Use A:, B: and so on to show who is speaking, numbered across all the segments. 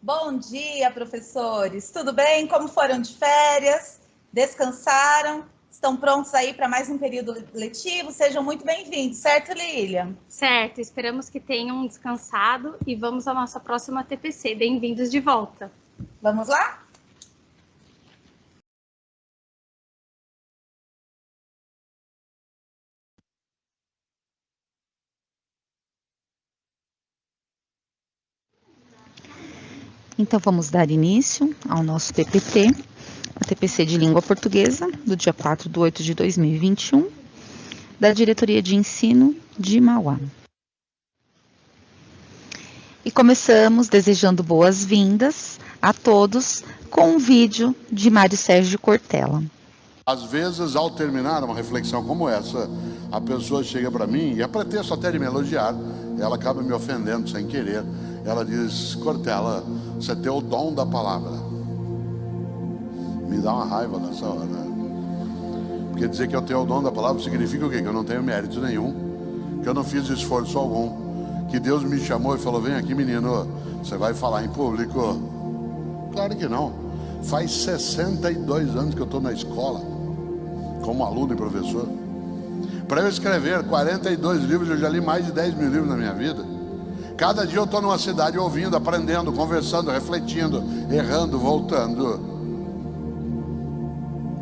A: Bom dia, professores. Tudo bem? Como foram de férias? Descansaram? Estão prontos aí para mais um período letivo? Sejam muito bem-vindos, certo, Lilian?
B: Certo, esperamos que tenham descansado e vamos à nossa próxima TPC. Bem-vindos de volta.
A: Vamos lá?
C: Então, vamos dar início ao nosso TPT, a TPC de Língua Portuguesa, do dia 4/8/2021, da Diretoria de Ensino de Mauá. E começamos desejando boas-vindas a todos com um vídeo de Mário Sérgio Cortella.
D: Às vezes, ao terminar uma reflexão como essa, a pessoa chega para mim, e a pretexto até de me elogiar, ela acaba me ofendendo sem querer. Ela diz: Cortella, você tem o dom da palavra. Me dá uma raiva nessa hora. Porque dizer que eu tenho o dom da palavra significa o quê? Que eu não tenho mérito nenhum, que eu não fiz esforço algum, que Deus me chamou e falou: vem aqui, menino, você vai falar em público. Claro que não. Faz 62 anos que eu estou na escola, como aluno e professor. Para eu escrever 42 livros, eu já li mais de 10 mil livros na minha vida. Cada dia eu estou numa cidade ouvindo, aprendendo, conversando, refletindo, errando, voltando.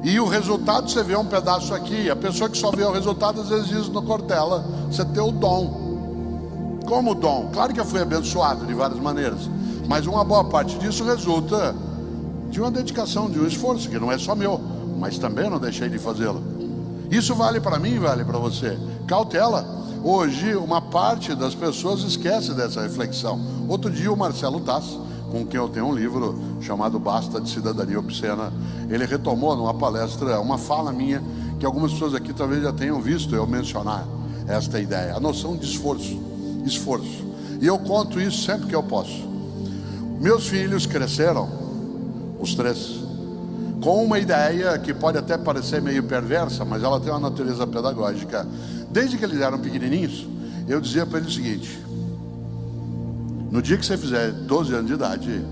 D: E o resultado, você vê um pedaço aqui. A pessoa que só vê o resultado, às vezes diz no Cortella: você tem o dom. Como dom? Claro que eu fui abençoado de várias maneiras, mas uma boa parte disso resulta de uma dedicação, de um esforço, que não é só meu, mas também eu não deixei de fazê-lo. Isso vale para mim, vale para você. Cautela. Hoje, uma parte das pessoas esquece dessa reflexão. Outro dia, o Marcelo Tass, com quem eu tenho um livro chamado Basta de Cidadania Obscena, ele retomou numa palestra uma fala minha, que algumas pessoas aqui talvez já tenham visto eu mencionar esta ideia, a noção de esforço. E eu conto isso sempre que eu posso. Meus filhos cresceram, os três, com uma ideia que pode até parecer meio perversa, mas ela tem uma natureza pedagógica. Desde que eles eram pequenininhos, eu dizia para eles o seguinte: no dia que você fizer 12 anos de idade,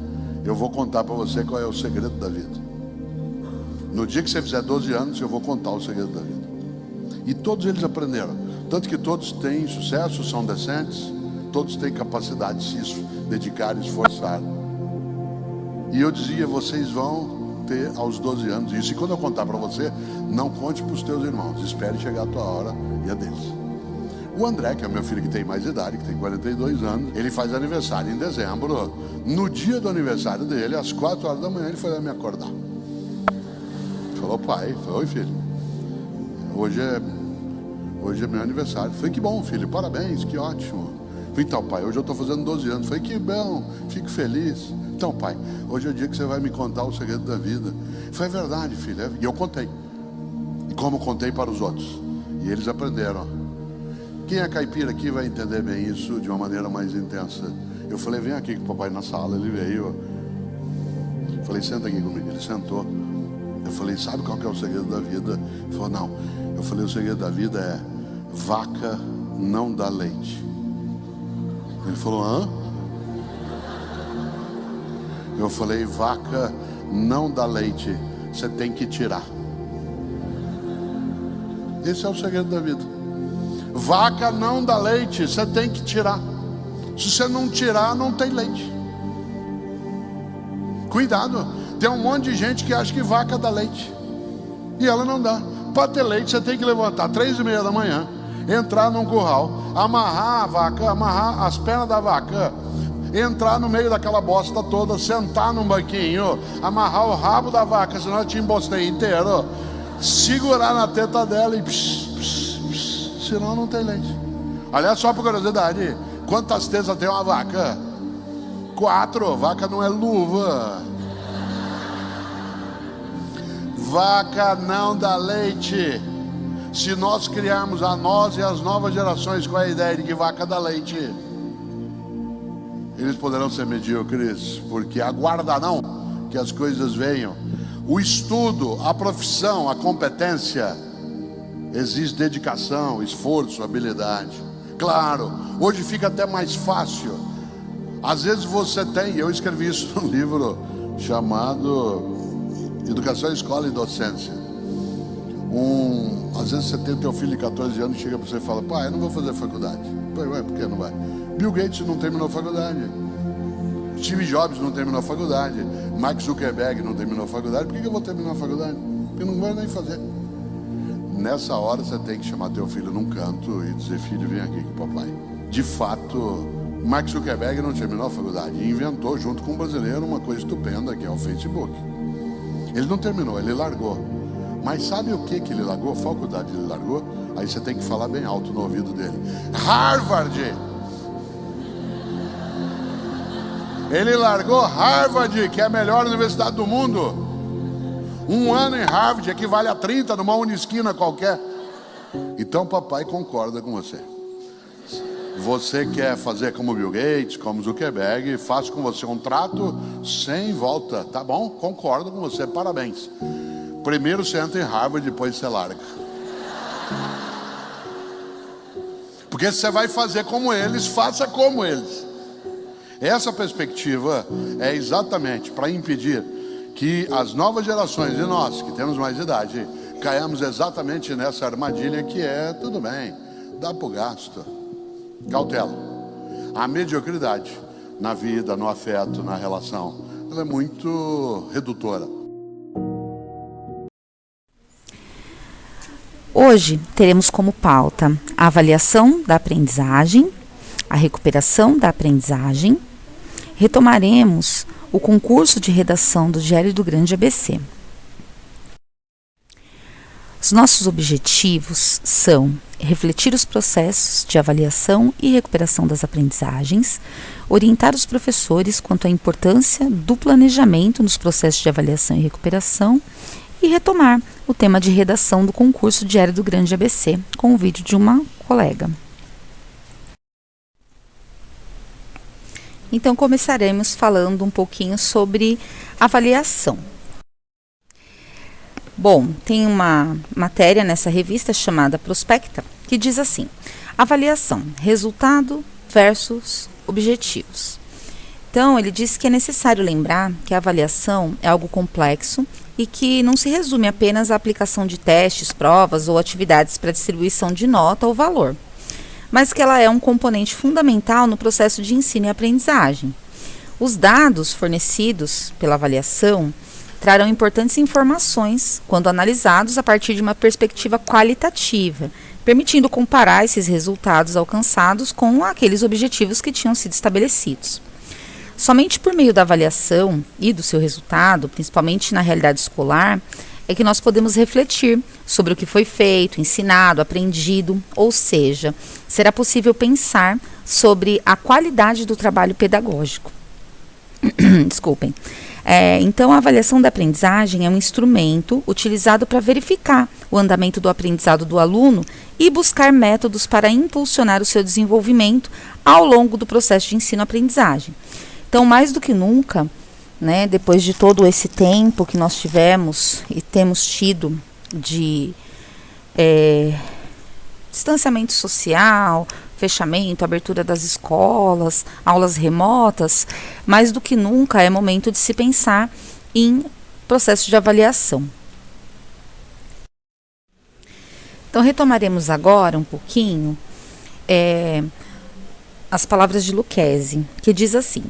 D: eu vou contar para você qual é o segredo da vida. No dia que você fizer 12 anos, eu vou contar o segredo da vida. E todos eles aprenderam. Tanto que todos têm sucesso, são decentes, todos têm capacidade de se dedicar, esforçar. E eu dizia: vocês vão ter aos 12 anos isso. E quando eu contar para você, não conte para os teus irmãos, espere chegar a tua hora e a deles. O André, que é meu filho que tem mais idade, que tem 42 anos, ele faz aniversário em dezembro. No dia do aniversário dele, às 4 horas da manhã, ele foi lá me acordar. Falou: pai, falei: oi, filho, hoje é meu aniversário. Falei: que bom, filho, parabéns, que ótimo. Falei: então, pai, hoje eu estou fazendo 12 anos. Falei: que bom, fico feliz. Então, pai, hoje é o dia que você vai me contar o segredo da vida. Foi verdade, filho. E eu contei. E como contei para os outros. E eles aprenderam. Quem é caipira aqui vai entender bem isso de uma maneira mais intensa. Eu falei: vem aqui com o papai na sala. Ele veio. Eu falei: senta aqui comigo. Ele sentou. Eu falei: sabe qual que é o segredo da vida? Ele falou: não. Eu falei: o segredo da vida é: vaca não dá leite. Ele falou: hã? Eu falei: vaca não dá leite, você tem que tirar. Esse é o segredo da vida. Vaca não dá leite, você tem que tirar. Se você não tirar, não tem leite. Cuidado, tem um monte de gente que acha que vaca dá leite e ela não dá. Para ter leite, você tem que levantar 3:30 da manhã, entrar num curral, amarrar a vaca, amarrar as pernas da vaca, entrar no meio daquela bosta toda, sentar num banquinho, amarrar o rabo da vaca, senão eu te embostei inteiro, segurar na teta dela e senão não tem leite. Aliás, só por curiosidade, quantas tetas tem uma vaca? 4. Vaca não é luva. Vaca não dá leite. Se nós criarmos a nós e as novas gerações com a ideia de que vaca dá leite, eles poderão ser medíocres, porque aguardarão que as coisas venham. O estudo, a profissão, a competência, exige dedicação, esforço, habilidade. Claro, hoje fica até mais fácil. Às vezes você tem, eu escrevi isso num livro chamado Educação, Escola e Docência. Às vezes você tem o teu filho de 14 anos e chega para você e fala: pai, eu não vou fazer faculdade. Pai, ué, por que não vai? Bill Gates não terminou a faculdade. Steve Jobs não terminou a faculdade. Mark Zuckerberg não terminou a faculdade. Por que eu vou terminar a faculdade? Porque não vou nem fazer. Nessa hora você tem que chamar teu filho num canto e dizer: filho, vem aqui com o papai. De fato, Mark Zuckerberg não terminou a faculdade e inventou junto com um brasileiro uma coisa estupenda que é o Facebook. Ele não terminou, ele largou. Mas sabe o que ele largou? A faculdade ele largou. Aí você tem que falar bem alto no ouvido dele: Harvard! Ele largou Harvard, que é a melhor universidade do mundo. 1 ano em Harvard equivale a 30 numa unisquina qualquer. Então papai concorda com você. Você quer fazer como Bill Gates, como Zuckerberg, faço com você um trato sem volta, tá bom? Concordo com você, parabéns. Primeiro você entra em Harvard, depois você larga. Porque se você vai fazer como eles, faça como eles. Essa perspectiva é exatamente para impedir que as novas gerações e nós, que temos mais idade, caiamos exatamente nessa armadilha que é: tudo bem, dá para o gasto. Cautela. A mediocridade na vida, no afeto, na relação, ela é muito redutora.
C: Hoje teremos como pauta a avaliação da aprendizagem, a recuperação da aprendizagem. Retomaremos o concurso de redação do Diário do Grande ABC. Os nossos objetivos são refletir os processos de avaliação e recuperação das aprendizagens, orientar os professores quanto à importância do planejamento nos processos de avaliação e recuperação e retomar o tema de redação do concurso Diário do Grande ABC com o vídeo de uma colega. Então, começaremos falando um pouquinho sobre avaliação. Bom, tem uma matéria nessa revista chamada Prospecta, que diz assim: avaliação, resultado versus objetivos. Então, ele diz que é necessário lembrar que a avaliação é algo complexo e que não se resume apenas à aplicação de testes, provas ou atividades para distribuição de nota ou valor, mas que ela é um componente fundamental no processo de ensino e aprendizagem. Os dados fornecidos pela avaliação trarão importantes informações quando analisados a partir de uma perspectiva qualitativa, permitindo comparar esses resultados alcançados com aqueles objetivos que tinham sido estabelecidos. Somente por meio da avaliação e do seu resultado, principalmente na realidade escolar, é que nós podemos refletir sobre o que foi feito, ensinado, aprendido, ou seja, será possível pensar sobre a qualidade do trabalho pedagógico. Desculpem. Então, a avaliação da aprendizagem é um instrumento utilizado para verificar o andamento do aprendizado do aluno e buscar métodos para impulsionar o seu desenvolvimento ao longo do processo de ensino-aprendizagem. Então, mais do que nunca, né, depois de todo esse tempo que nós tivemos e temos tido de distanciamento social, fechamento, abertura das escolas, aulas remotas, mais do que nunca é momento de se pensar em processo de avaliação. Então, retomaremos agora um pouquinho as palavras de Lucchesi, que diz assim: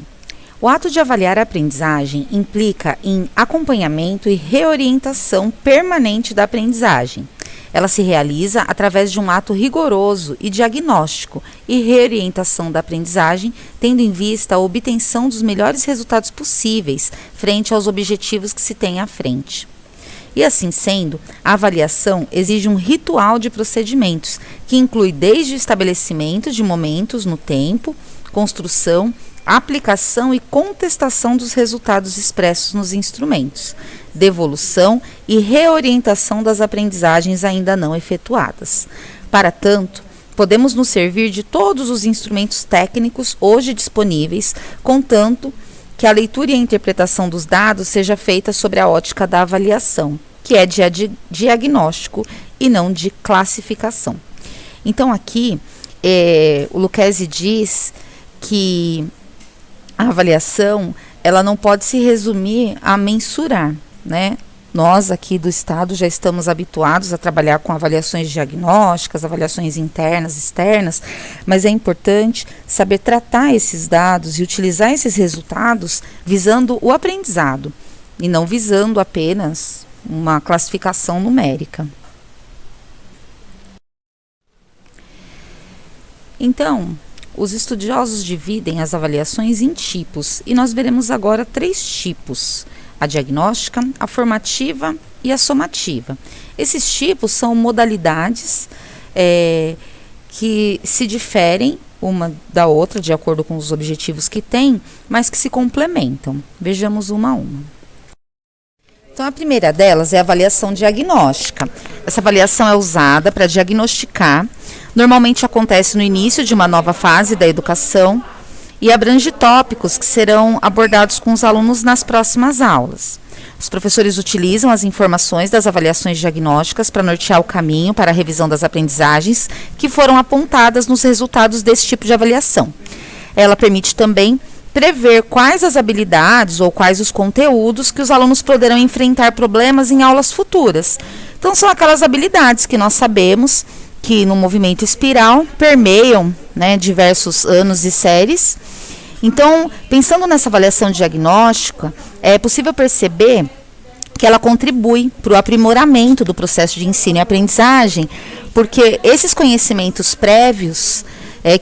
C: o ato de avaliar a aprendizagem implica em acompanhamento e reorientação permanente da aprendizagem. Ela se realiza através de um ato rigoroso e diagnóstico e reorientação da aprendizagem, tendo em vista a obtenção dos melhores resultados possíveis frente aos objetivos que se tem à frente. E assim sendo, a avaliação exige um ritual de procedimentos, que inclui desde o estabelecimento de momentos no tempo, construção, aplicação e contestação dos resultados expressos nos instrumentos, devolução e reorientação das aprendizagens ainda não efetuadas. Para tanto, podemos nos servir de todos os instrumentos técnicos hoje disponíveis, contanto que a leitura e a interpretação dos dados seja feita sobre a ótica da avaliação, que é de diagnóstico e não de classificação. Então, aqui, o Lucchesi diz que a avaliação, ela não pode se resumir a mensurar, né? Nós aqui do Estado já estamos habituados a trabalhar com avaliações diagnósticas, avaliações internas, externas, mas é importante saber tratar esses dados e utilizar esses resultados visando o aprendizado e não visando apenas uma classificação numérica. Então, os estudiosos dividem as avaliações em tipos e nós veremos agora 3 tipos: a diagnóstica, a formativa e a somativa. Esses tipos são modalidades que se diferem uma da outra de acordo com os objetivos que têm, mas que se complementam. Vejamos uma a uma. Então, a primeira delas é a avaliação diagnóstica. Essa avaliação é usada para diagnosticar. Normalmente acontece no início de uma nova fase da educação e abrange tópicos que serão abordados com os alunos nas próximas aulas. Os professores utilizam as informações das avaliações diagnósticas para nortear o caminho para a revisão das aprendizagens que foram apontadas nos resultados desse tipo de avaliação. Ela permite também prever quais as habilidades ou quais os conteúdos que os alunos poderão enfrentar problemas em aulas futuras. Então, são aquelas habilidades que nós sabemos que no movimento espiral permeiam, né, diversos anos e séries. Então, pensando nessa avaliação diagnóstica, é possível perceber que ela contribui para o aprimoramento do processo de ensino e aprendizagem, porque esses conhecimentos prévios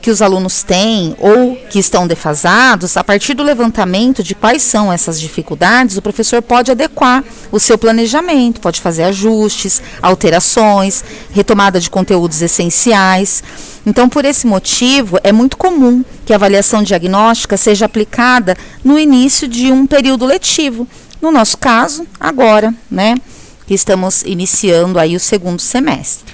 C: que os alunos têm ou que estão defasados, a partir do levantamento de quais são essas dificuldades, o professor pode adequar o seu planejamento, pode fazer ajustes, alterações, retomada de conteúdos essenciais. Então, por esse motivo, é muito comum que a avaliação diagnóstica seja aplicada no início de um período letivo. No nosso caso, agora, né, que estamos iniciando aí o 2º semestre.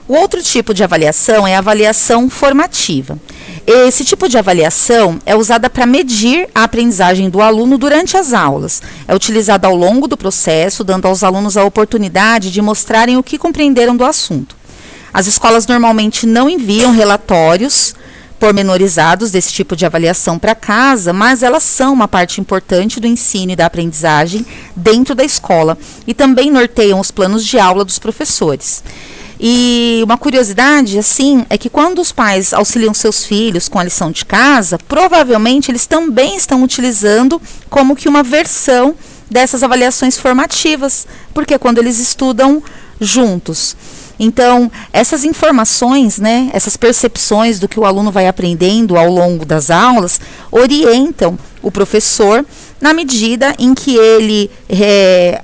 C: O outro tipo de avaliação é a avaliação formativa. Esse tipo de avaliação é usada para medir a aprendizagem do aluno durante as aulas. É utilizada ao longo do processo, dando aos alunos a oportunidade de mostrarem o que compreenderam do assunto. As escolas normalmente não enviam relatórios pormenorizados desse tipo de avaliação para casa, mas elas são uma parte importante do ensino e da aprendizagem dentro da escola e também norteiam os planos de aula dos professores. E uma curiosidade, assim, é que quando os pais auxiliam seus filhos com a lição de casa, provavelmente eles também estão utilizando como que uma versão dessas avaliações formativas, porque é quando eles estudam juntos. Então, essas informações, né, essas percepções do que o aluno vai aprendendo ao longo das aulas, orientam o professor na medida em que ele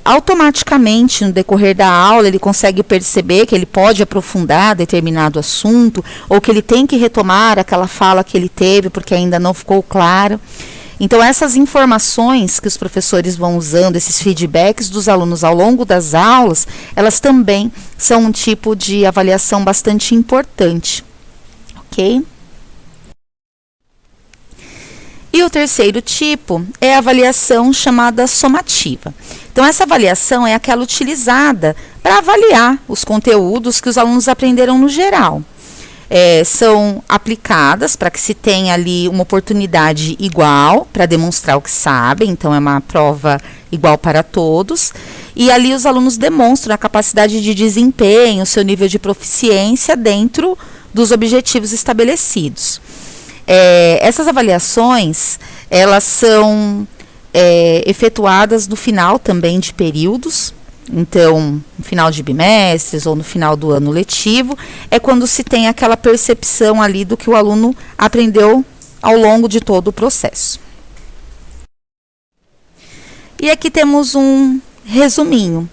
C: automaticamente, no decorrer da aula, ele consegue perceber que ele pode aprofundar determinado assunto ou que ele tem que retomar aquela fala que ele teve porque ainda não ficou claro. Então, essas informações que os professores vão usando, esses feedbacks dos alunos ao longo das aulas, elas também são um tipo de avaliação bastante importante, ok? E o terceiro tipo é a avaliação chamada somativa. Então, essa avaliação é aquela utilizada para avaliar os conteúdos que os alunos aprenderam no geral. São aplicadas para que se tenha ali uma oportunidade igual para demonstrar o que sabem, então é uma prova igual para todos, e ali os alunos demonstram a capacidade de desempenho, o seu nível de proficiência dentro dos objetivos estabelecidos. Essas avaliações, elas são efetuadas no final também de períodos. Então, no final de bimestres ou no final do ano letivo, é quando se tem aquela percepção ali do que o aluno aprendeu ao longo de todo o processo. E aqui temos um resuminho.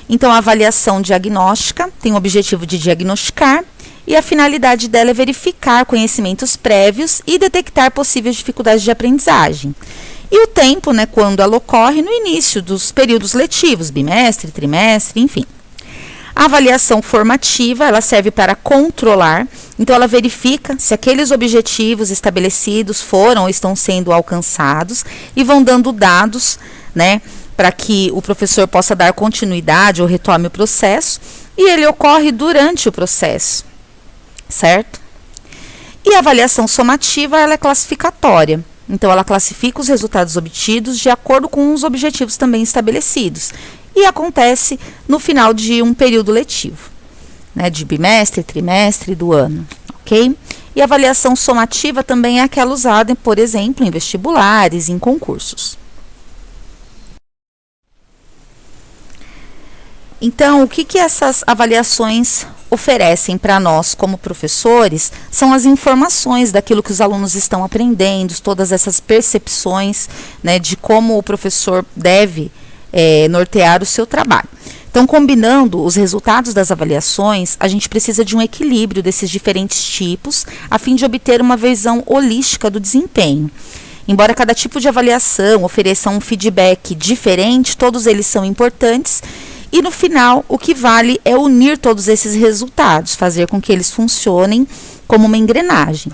C: Então, a avaliação diagnóstica tem o objetivo de diagnosticar e a finalidade dela é verificar conhecimentos prévios e detectar possíveis dificuldades de aprendizagem. E o tempo, né, quando ela ocorre no início dos períodos letivos, bimestre, trimestre, enfim. A avaliação formativa, ela serve para controlar, então ela verifica se aqueles objetivos estabelecidos foram ou estão sendo alcançados e vão dando dados, né, para que o professor possa dar continuidade ou retome o processo, e ele ocorre durante o processo, certo? E a avaliação somativa, ela é classificatória. Então, ela classifica os resultados obtidos de acordo com os objetivos também estabelecidos. E acontece no final de um período letivo, né, de bimestre, trimestre do ano, ok? E a avaliação somativa também é aquela usada, por exemplo, em vestibulares, em concursos. Então, o que essas avaliações oferecem para nós como professores são as informações daquilo que os alunos estão aprendendo, todas essas percepções, né, de como o professor deve nortear o seu trabalho. Então, combinando os resultados das avaliações, a gente precisa de um equilíbrio desses diferentes tipos, a fim de obter uma visão holística do desempenho. Embora cada tipo de avaliação ofereça um feedback diferente, todos eles são importantes. E no final, o que vale é unir todos esses resultados, fazer com que eles funcionem como uma engrenagem.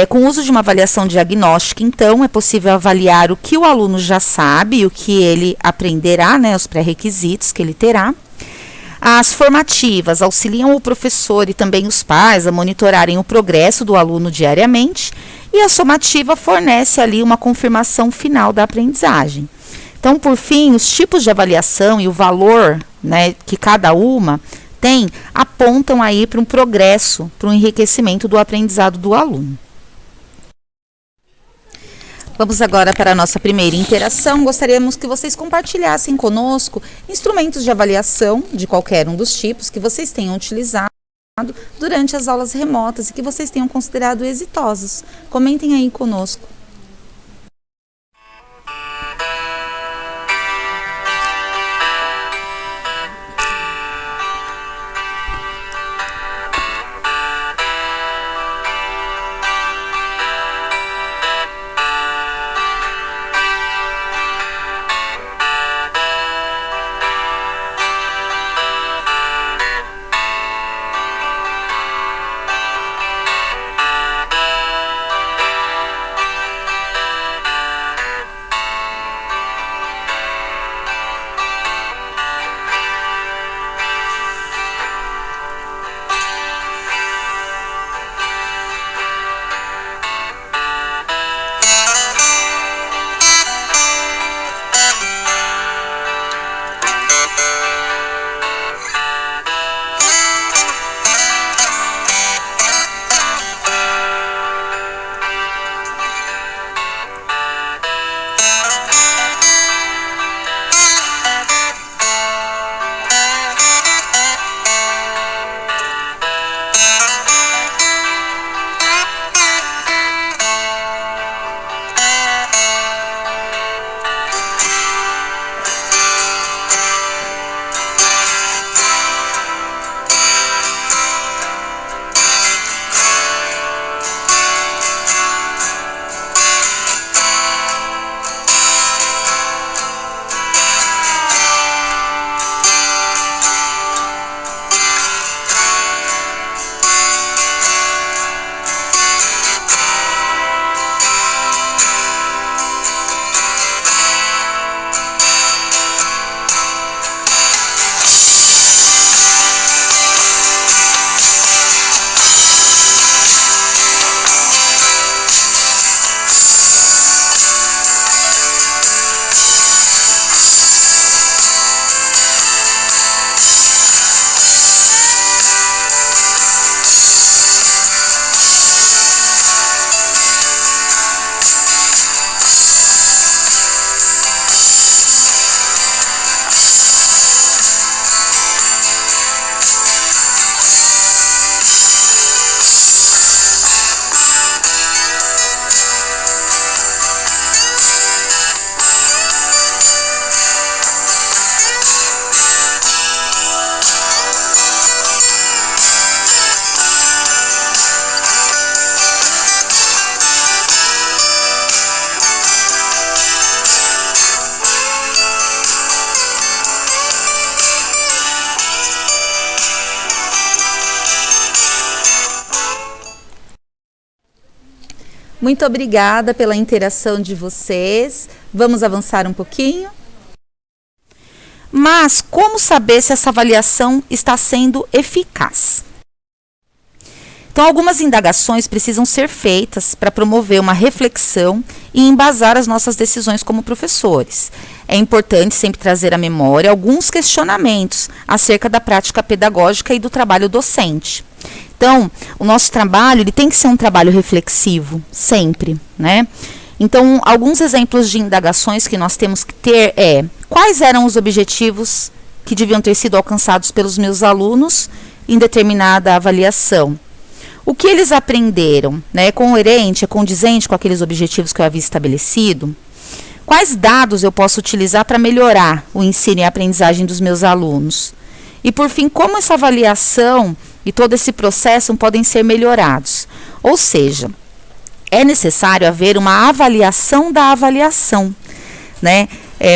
C: Com o uso de uma avaliação diagnóstica, então, é possível avaliar o que o aluno já sabe, o que ele aprenderá, né, os pré-requisitos que ele terá. As formativas auxiliam o professor e também os pais a monitorarem o progresso do aluno diariamente, e a somativa fornece ali uma confirmação final da aprendizagem. Então, por fim, os tipos de avaliação e o valor, né, que cada uma tem, apontam aí para um progresso, para um enriquecimento do aprendizado do aluno. Vamos agora para a nossa primeira interação. Gostaríamos que vocês compartilhassem conosco instrumentos de avaliação de qualquer um dos tipos que vocês tenham utilizado durante as aulas remotas e que vocês tenham considerado exitosos. Comentem aí conosco. Muito obrigada pela interação de vocês. Vamos avançar um pouquinho. Mas como saber se essa avaliação está sendo eficaz? Então, algumas indagações precisam ser feitas para promover uma reflexão e embasar as nossas decisões como professores. É importante sempre trazer à memória alguns questionamentos acerca da prática pedagógica e do trabalho docente. Então, o nosso trabalho ele tem que ser um trabalho reflexivo, sempre, né? Então, alguns exemplos de indagações que nós temos que ter é: quais eram os objetivos que deviam ter sido alcançados pelos meus alunos em determinada avaliação? O que eles aprenderam, né? É coerente, é condizente com aqueles objetivos que eu havia estabelecido? Quais dados eu posso utilizar para melhorar o ensino e a aprendizagem dos meus alunos? E, por fim, como essa avaliação e todo esse processo podem ser melhorados? Ou seja, é necessário haver uma avaliação da avaliação, né?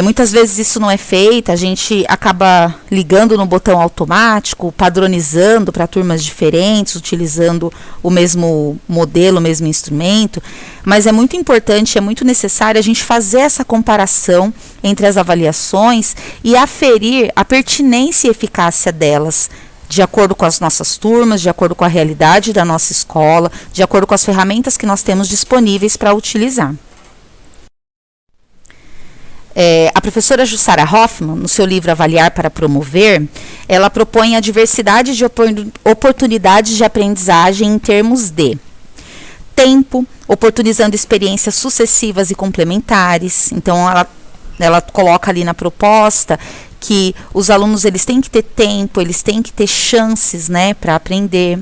C: Muitas vezes isso não é feito, a gente acaba ligando no botão automático, padronizando para turmas diferentes, utilizando o mesmo modelo, o mesmo instrumento, mas é muito importante, é muito necessário a gente fazer essa comparação entre as avaliações e aferir a pertinência e eficácia delas, de acordo com as nossas turmas, de acordo com a realidade da nossa escola, de acordo com as ferramentas que nós temos disponíveis para utilizar. A professora Jussara Hoffmann, no seu livro Avaliar para Promover, ela propõe a diversidade de oportunidades de aprendizagem em termos de tempo, oportunizando experiências sucessivas e complementares. Então, ela coloca ali na proposta que os alunos eles têm que ter tempo, eles têm que ter chances, né, para aprender.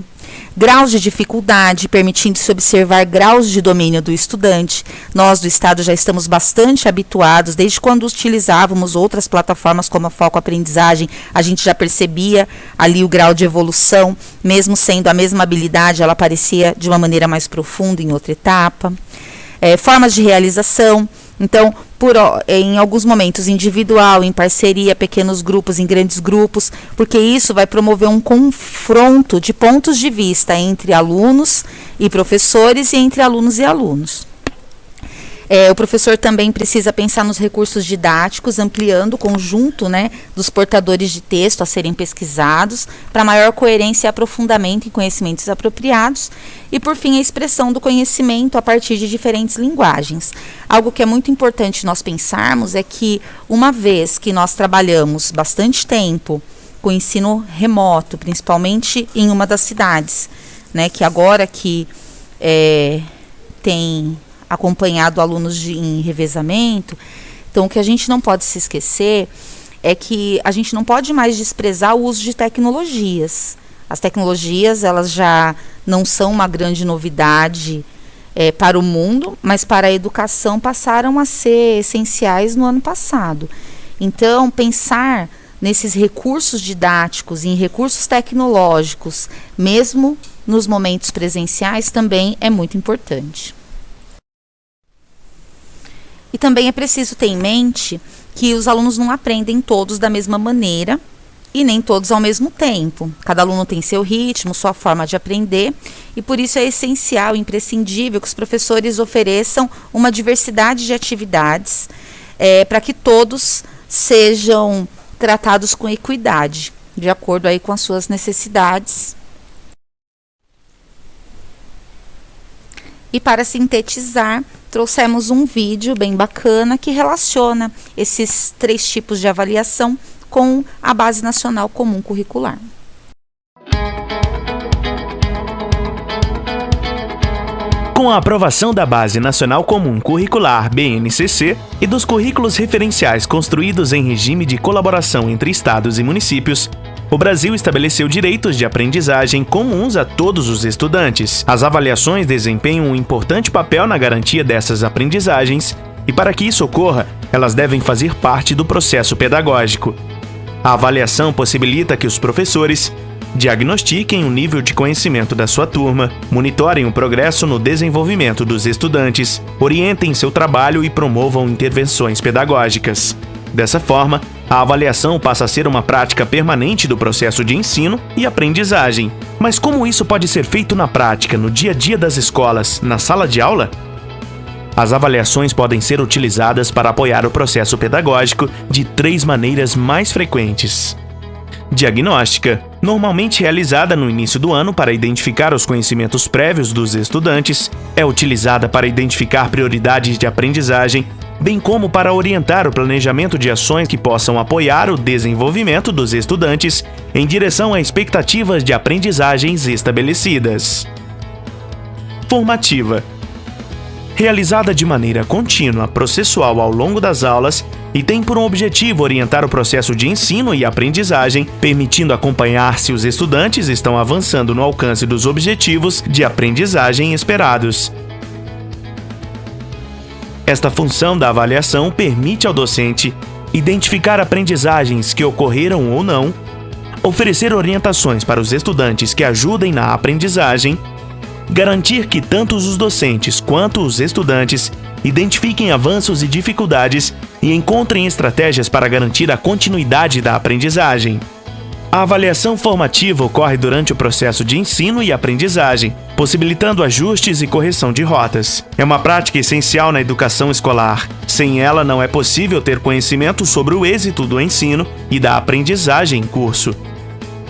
C: Graus de dificuldade, permitindo-se observar graus de domínio do estudante. Nós do Estado já estamos bastante habituados, desde quando utilizávamos outras plataformas como a Foco Aprendizagem, a gente já percebia ali o grau de evolução, mesmo sendo a mesma habilidade, ela aparecia de uma maneira mais profunda em outra etapa. Formas de realização, então, em alguns momentos individual, em parceria, pequenos grupos, em grandes grupos, porque isso vai promover um confronto de pontos de vista entre alunos e professores e entre alunos e alunos. O professor também precisa pensar nos recursos didáticos, ampliando o conjunto, né, dos portadores de texto a serem pesquisados, para maior coerência e aprofundamento em conhecimentos apropriados, e, por fim, a expressão do conhecimento a partir de diferentes linguagens. Algo que é muito importante nós pensarmos é que, uma vez que nós trabalhamos bastante tempo com ensino remoto, principalmente em uma das cidades, né, que agora que tem acompanhado alunos em revezamento, então o que a gente não pode se esquecer é que a gente não pode mais desprezar o uso de tecnologias. As tecnologias, elas já não são uma grande novidade para o mundo, mas para a educação passaram a ser essenciais no ano passado. Então, pensar nesses recursos didáticos, em recursos tecnológicos, mesmo nos momentos presenciais, também é muito importante. E também é preciso ter em mente que os alunos não aprendem todos da mesma maneira e nem todos ao mesmo tempo. Cada aluno tem seu ritmo, sua forma de aprender, e por isso é essencial, imprescindível que os professores ofereçam uma diversidade de atividades para que todos sejam tratados com equidade, de acordo aí com as suas necessidades. E para sintetizar, trouxemos um vídeo bem bacana que relaciona esses 3 tipos de avaliação com a Base Nacional Comum Curricular.
E: Com a aprovação da Base Nacional Comum Curricular, BNCC, e dos currículos referenciais construídos em regime de colaboração entre estados e municípios, o Brasil estabeleceu direitos de aprendizagem comuns a todos os estudantes. As avaliações desempenham um importante papel na garantia dessas aprendizagens e, para que isso ocorra, elas devem fazer parte do processo pedagógico. A avaliação possibilita que os professores diagnostiquem o nível de conhecimento da sua turma, monitorem o progresso no desenvolvimento dos estudantes, orientem seu trabalho e promovam intervenções pedagógicas. Dessa forma, a avaliação passa a ser uma prática permanente do processo de ensino e aprendizagem. Mas como isso pode ser feito na prática, no dia a dia das escolas, na sala de aula? As avaliações podem ser utilizadas para apoiar o processo pedagógico de 3 maneiras mais frequentes. diagnóstica, normalmente realizada no início do ano para identificar os conhecimentos prévios dos estudantes, é utilizada para identificar prioridades de aprendizagem, bem como para orientar o planejamento de ações que possam apoiar o desenvolvimento dos estudantes em direção a expectativas de aprendizagens estabelecidas. Formativa. Realizada de maneira contínua, processual ao longo das aulas e tem por um objetivo orientar o processo de ensino e aprendizagem, permitindo acompanhar se os estudantes estão avançando no alcance dos objetivos de aprendizagem esperados. Esta função da avaliação permite ao docente identificar aprendizagens que ocorreram ou não, oferecer orientações para os estudantes que ajudem na aprendizagem, garantir que tanto os docentes quanto os estudantes identifiquem avanços e dificuldades e encontrem estratégias para garantir a continuidade da aprendizagem. A avaliação formativa ocorre durante o processo de ensino e aprendizagem, possibilitando ajustes e correção de rotas. É uma prática essencial na educação escolar. Sem ela, não é possível ter conhecimento sobre o êxito do ensino e da aprendizagem em curso.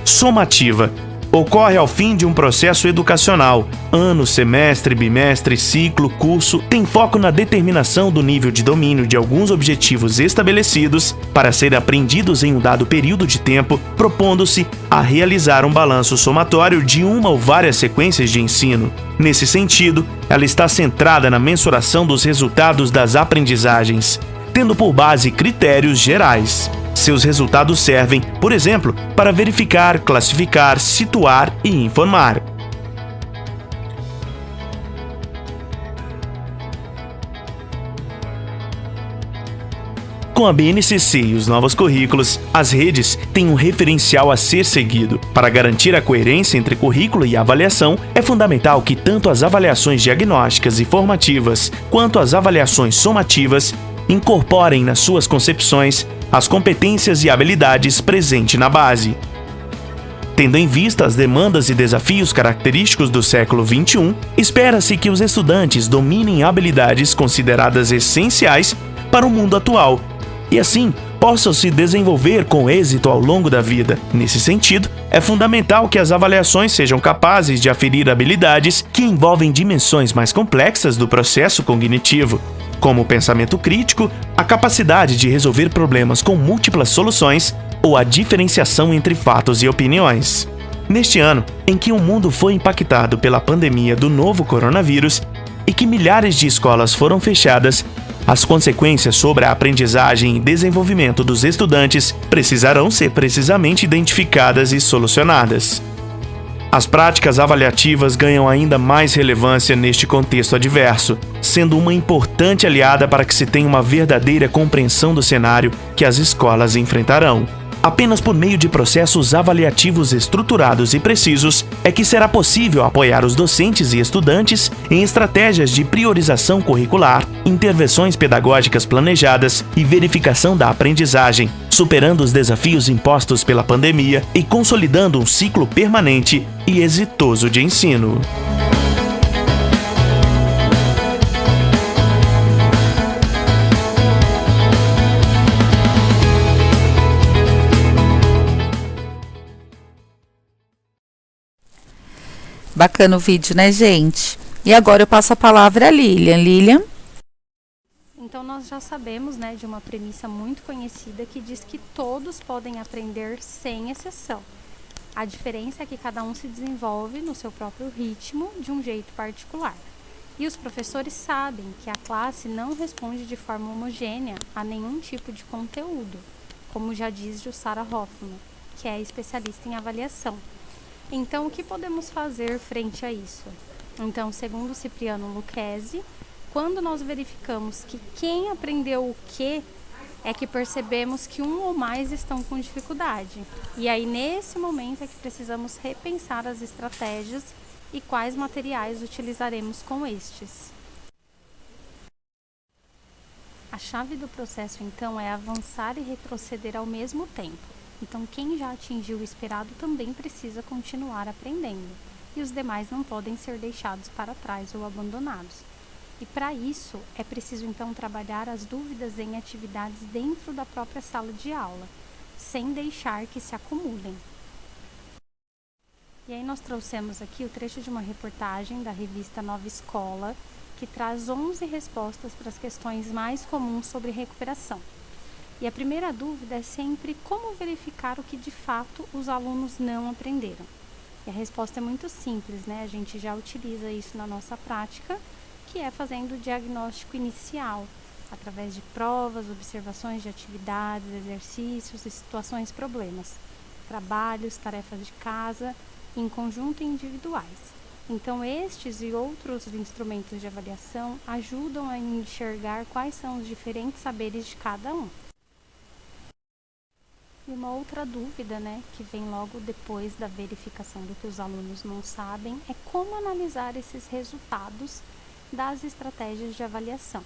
E: Somativa. Ocorre ao fim de um processo educacional. Ano, semestre, bimestre, ciclo, curso, tem foco na determinação do nível de domínio de alguns objetivos estabelecidos para serem aprendidos em um dado período de tempo, propondo-se a realizar um balanço somatório de uma ou várias sequências de ensino. Nesse sentido, ela está centrada na mensuração dos resultados das aprendizagens, tendo por base critérios gerais. Seus resultados servem, por exemplo, para verificar, classificar, situar e informar. Com a BNCC e os novos currículos, as redes têm um referencial a ser seguido. Para garantir a coerência entre currículo e avaliação, é fundamental que tanto as avaliações diagnósticas e formativas, quanto as avaliações somativas, incorporem nas suas concepções as competências e habilidades presentes na base. Tendo em vista as demandas e desafios característicos do século XXI, espera-se que os estudantes dominem habilidades consideradas essenciais para o mundo atual e, assim, possam se desenvolver com êxito ao longo da vida. Nesse sentido, é fundamental que as avaliações sejam capazes de aferir habilidades que envolvem dimensões mais complexas do processo cognitivo, como o pensamento crítico, a capacidade de resolver problemas com múltiplas soluções ou a diferenciação entre fatos e opiniões. Neste ano, em que o mundo foi impactado pela pandemia do novo coronavírus e que milhares de escolas foram fechadas, as consequências sobre a aprendizagem e desenvolvimento dos estudantes precisarão ser precisamente identificadas e solucionadas. As práticas avaliativas ganham ainda mais relevância neste contexto adverso, sendo uma importante aliada para que se tenha uma verdadeira compreensão do cenário que as escolas enfrentarão. Apenas por meio de processos avaliativos estruturados e precisos é que será possível apoiar os docentes e estudantes em estratégias de priorização curricular, intervenções pedagógicas planejadas e verificação da aprendizagem, superando os desafios impostos pela pandemia e consolidando um ciclo permanente e exitoso de ensino.
C: Bacana o vídeo, né, gente? E agora eu passo a palavra à Lilian. Lilian?
B: Então, nós já sabemos, né, de uma premissa muito conhecida que diz que todos podem aprender sem exceção. A diferença é que cada um se desenvolve no seu próprio ritmo, de um jeito particular. E os professores sabem que a classe não responde de forma homogênea a nenhum tipo de conteúdo, como já diz Jussara Hoffman, que é especialista em avaliação. Então, o que podemos fazer frente a isso? Então, segundo Cipriano Lucchesi, quando nós verificamos que quem aprendeu o quê, é que percebemos que um ou mais estão com dificuldade. E aí, nesse momento, é que precisamos repensar as estratégias e quais materiais utilizaremos com estes. A chave do processo, então, é avançar e retroceder ao mesmo tempo. Então, quem já atingiu o esperado também precisa continuar aprendendo, e os demais não podem ser deixados para trás ou abandonados. E para isso, é preciso então trabalhar as dúvidas em atividades dentro da própria sala de aula, sem deixar que se acumulem. E aí nós trouxemos aqui o trecho de uma reportagem da revista Nova Escola, que traz 11 respostas para as questões mais comuns sobre recuperação. E a primeira dúvida é sempre como verificar o que de fato os alunos não aprenderam. E a resposta é muito simples, né? A gente já utiliza isso na nossa prática, que é fazendo o diagnóstico inicial, através de provas, observações de atividades, exercícios e situações problemas, trabalhos, tarefas de casa, em conjunto e individuais. Então, estes e outros instrumentos de avaliação ajudam a enxergar quais são os diferentes saberes de cada um. E uma outra dúvida, né, que vem logo depois da verificação do que os alunos não sabem, é como analisar esses resultados das estratégias de avaliação.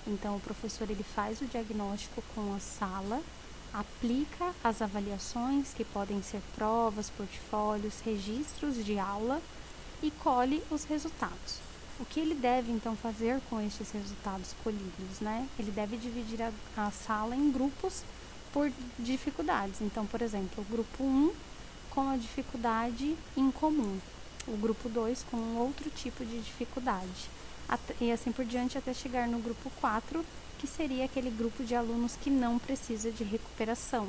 B: Então, o professor ele faz o diagnóstico com a sala, aplica as avaliações, que podem ser provas, portfólios, registros de aula, e colhe os resultados. O que ele deve, então, fazer com estes resultados colhidos, né? Ele deve dividir a sala em grupos por dificuldades. Então, por exemplo, o grupo 1 com a dificuldade em comum, o grupo 2 com um outro tipo de dificuldade, e assim por diante até chegar no grupo 4, que seria aquele grupo de alunos que não precisa de recuperação.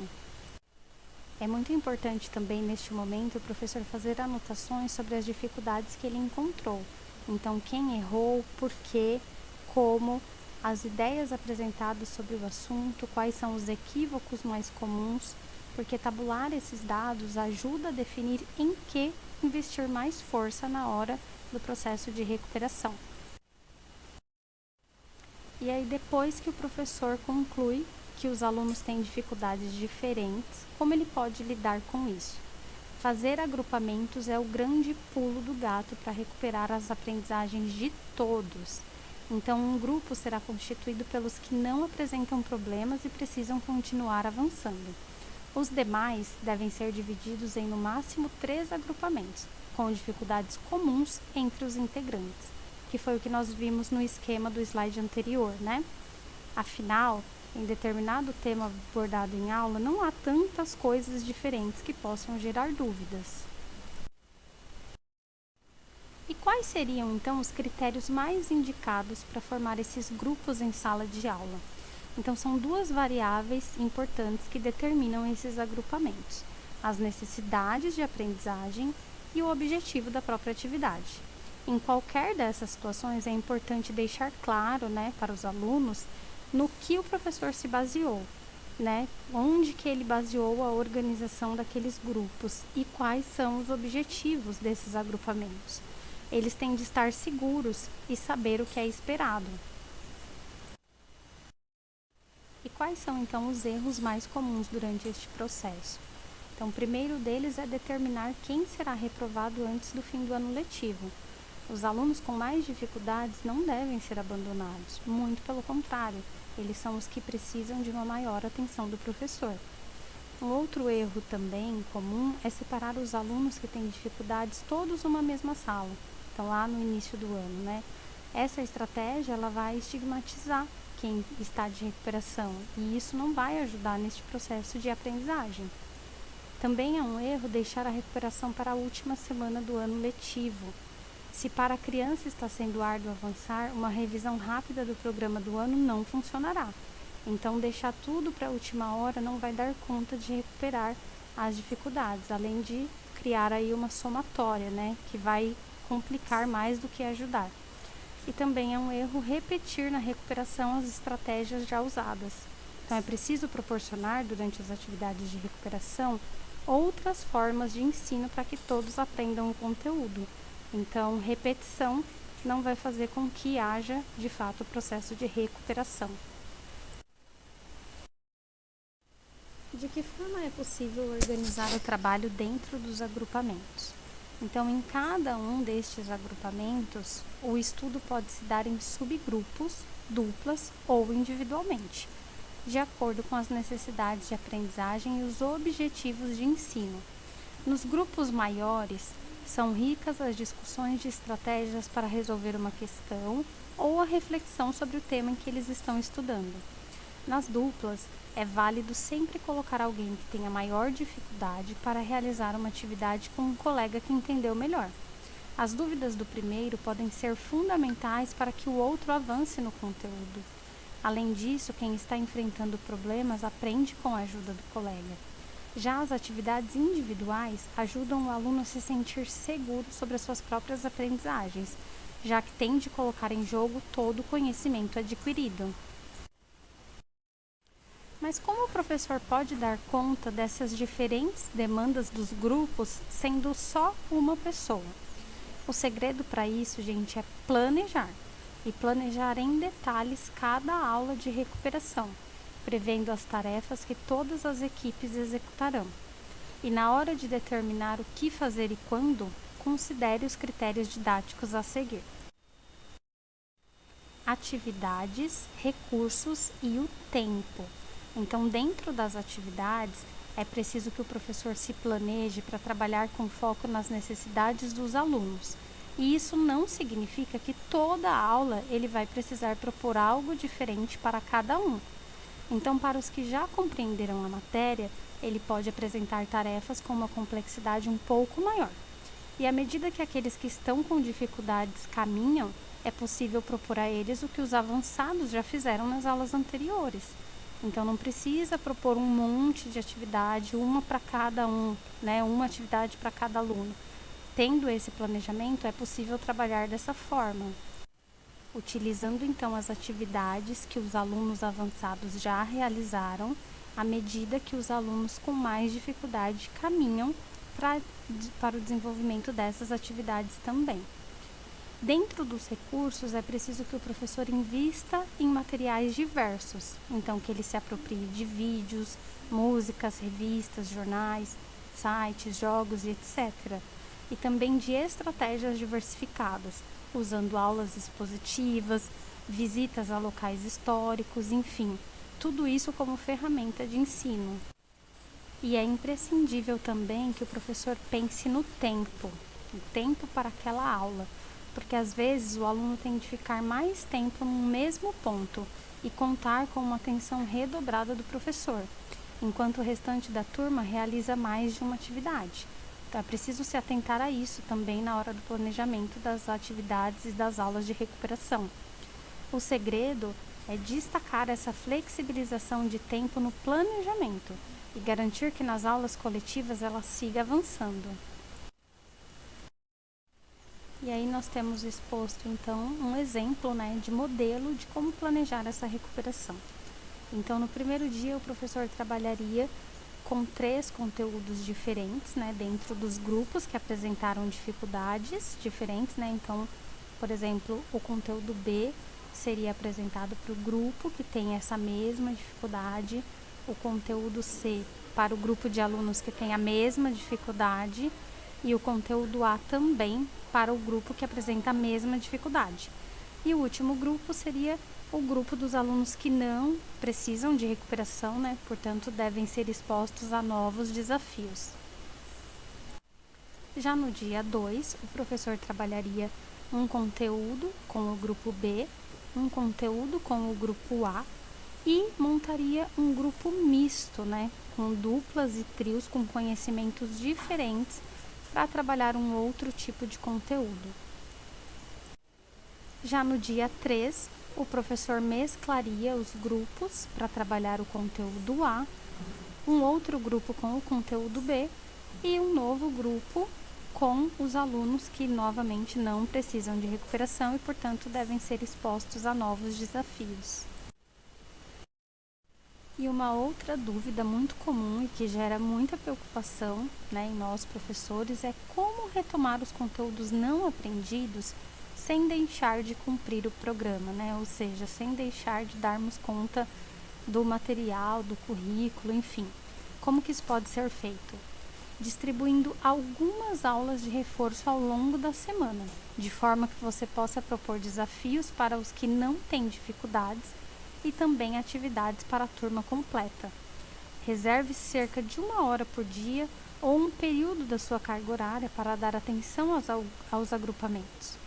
B: É muito importante também, neste momento, o professor fazer anotações sobre as dificuldades que ele encontrou. Então, quem errou, por quê, como, as ideias apresentadas sobre o assunto, quais são os equívocos mais comuns, porque tabular esses dados ajuda a definir em que investir mais força na hora do processo de recuperação. E aí, depois que o professor conclui que os alunos têm dificuldades diferentes, como ele pode lidar com isso? Fazer agrupamentos é o grande pulo do gato para recuperar as aprendizagens de todos. Então, um grupo será constituído pelos que não apresentam problemas e precisam continuar avançando. Os demais devem ser divididos em no máximo 3 agrupamentos, com dificuldades comuns entre os integrantes, que foi o que nós vimos no esquema do slide anterior, né? Afinal, em determinado tema abordado em aula, não há tantas coisas diferentes que possam gerar dúvidas. E quais seriam, então, os critérios mais indicados para formar esses grupos em sala de aula? Então, são 2 variáveis importantes que determinam esses agrupamentos: as necessidades de aprendizagem e o objetivo da própria atividade. Em qualquer dessas situações, é importante deixar claro, né, para os alunos no que o professor se baseou, né? Onde que ele baseou a organização daqueles grupos e quais são os objetivos desses agrupamentos. Eles têm de estar seguros e saber o que é esperado. E quais são, então, os erros mais comuns durante este processo? Então, o primeiro deles é determinar quem será reprovado antes do fim do ano letivo. Os alunos com mais dificuldades não devem ser abandonados, muito pelo contrário, eles são os que precisam de uma maior atenção do professor. Um outro erro também comum é separar os alunos que têm dificuldades todos numa mesma sala, então lá no início do ano, né? Essa estratégia ela vai estigmatizar quem está de recuperação e isso não vai ajudar neste processo de aprendizagem. Também é um erro deixar a recuperação para a última semana do ano letivo. Se para a criança está sendo árduo avançar, uma revisão rápida do programa do ano não funcionará. Então, deixar tudo para a última hora não vai dar conta de recuperar as dificuldades, além de criar aí uma somatória, né, que vai complicar mais do que ajudar. E também é um erro repetir na recuperação as estratégias já usadas. Então, é preciso proporcionar, durante as atividades de recuperação, outras formas de ensino para que todos aprendam o conteúdo. Então, repetição não vai fazer com que haja, de fato, o processo de recuperação. De que forma é possível organizar o trabalho dentro dos agrupamentos? Então, em cada um destes agrupamentos, o estudo pode se dar em subgrupos, duplas ou individualmente, de acordo com as necessidades de aprendizagem e os objetivos de ensino. Nos grupos maiores, são ricas as discussões de estratégias para resolver uma questão ou a reflexão sobre o tema em que eles estão estudando. Nas duplas, é válido sempre colocar alguém que tenha maior dificuldade para realizar uma atividade com um colega que entendeu melhor. As dúvidas do primeiro podem ser fundamentais para que o outro avance no conteúdo. Além disso, quem está enfrentando problemas aprende com a ajuda do colega. Já as atividades individuais ajudam o aluno a se sentir seguro sobre as suas próprias aprendizagens, já que tem de colocar em jogo todo o conhecimento adquirido. Mas como o professor pode dar conta dessas diferentes demandas dos grupos sendo só uma pessoa? O segredo para isso, gente, é planejar. E planejar em detalhes cada aula de recuperação, prevendo as tarefas que todas as equipes executarão. E na hora de determinar o que fazer e quando, considere os critérios didáticos a seguir: atividades, recursos e o tempo. Então, dentro das atividades, é preciso que o professor se planeje para trabalhar com foco nas necessidades dos alunos. E isso não significa que toda aula ele vai precisar propor algo diferente para cada um. Então, para os que já compreenderam a matéria, ele pode apresentar tarefas com uma complexidade um pouco maior. E à medida que aqueles que estão com dificuldades caminham, é possível propor a eles o que os avançados já fizeram nas aulas anteriores. Então, não precisa propor um monte de atividade, uma para cada um, né? Uma atividade para cada aluno. Tendo esse planejamento, é possível trabalhar dessa forma, utilizando então as atividades que os alunos avançados já realizaram, à medida que os alunos com mais dificuldade caminham para o desenvolvimento dessas atividades também. Dentro dos recursos, é preciso que o professor invista em materiais diversos, então que ele se aproprie de vídeos, músicas, revistas, jornais, sites, jogos e etc. E também de estratégias diversificadas, usando aulas expositivas, visitas a locais históricos, enfim, tudo isso como ferramenta de ensino. E é imprescindível também que o professor pense no tempo para aquela aula, porque às vezes o aluno tem de ficar mais tempo no mesmo ponto e contar com uma atenção redobrada do professor, enquanto o restante da turma realiza mais de uma atividade. Então é preciso se atentar a isso também na hora do planejamento das atividades e das aulas de recuperação. O segredo é destacar essa flexibilização de tempo no planejamento e garantir que nas aulas coletivas ela siga avançando. E aí nós temos exposto, então, um exemplo, né, de modelo de como planejar essa recuperação. Então, no primeiro dia, o professor trabalharia com 3 conteúdos diferentes, né, dentro dos grupos que apresentaram dificuldades diferentes, né. Então, por exemplo, o conteúdo B seria apresentado para o grupo que tem essa mesma dificuldade, o conteúdo C para o grupo de alunos que tem a mesma dificuldade, e o conteúdo A também para o grupo que apresenta a mesma dificuldade. E o último grupo seria o grupo dos alunos que não precisam de recuperação, né? Portanto, devem ser expostos a novos desafios. Já no dia 2, o professor trabalharia um conteúdo com o grupo B, um conteúdo com o grupo A e montaria um grupo misto, né? Com duplas e trios com conhecimentos diferentes para trabalhar um outro tipo de conteúdo. Já no dia 3, o professor mesclaria os grupos para trabalhar o conteúdo A, um outro grupo com o conteúdo B e um novo grupo com os alunos que novamente não precisam de recuperação e, portanto, devem ser expostos a novos desafios. E uma outra dúvida muito comum e que gera muita preocupação, né, em nós professores é como retomar os conteúdos não aprendidos sem deixar de cumprir o programa, né? Ou seja, sem deixar de darmos conta do material, do currículo, enfim. Como que isso pode ser feito? Distribuindo algumas aulas de reforço ao longo da semana, de forma que você possa propor desafios para os que não têm dificuldades e também atividades para a turma completa. Reserve cerca de 1 hora por dia ou um período da sua carga horária para dar atenção aos agrupamentos.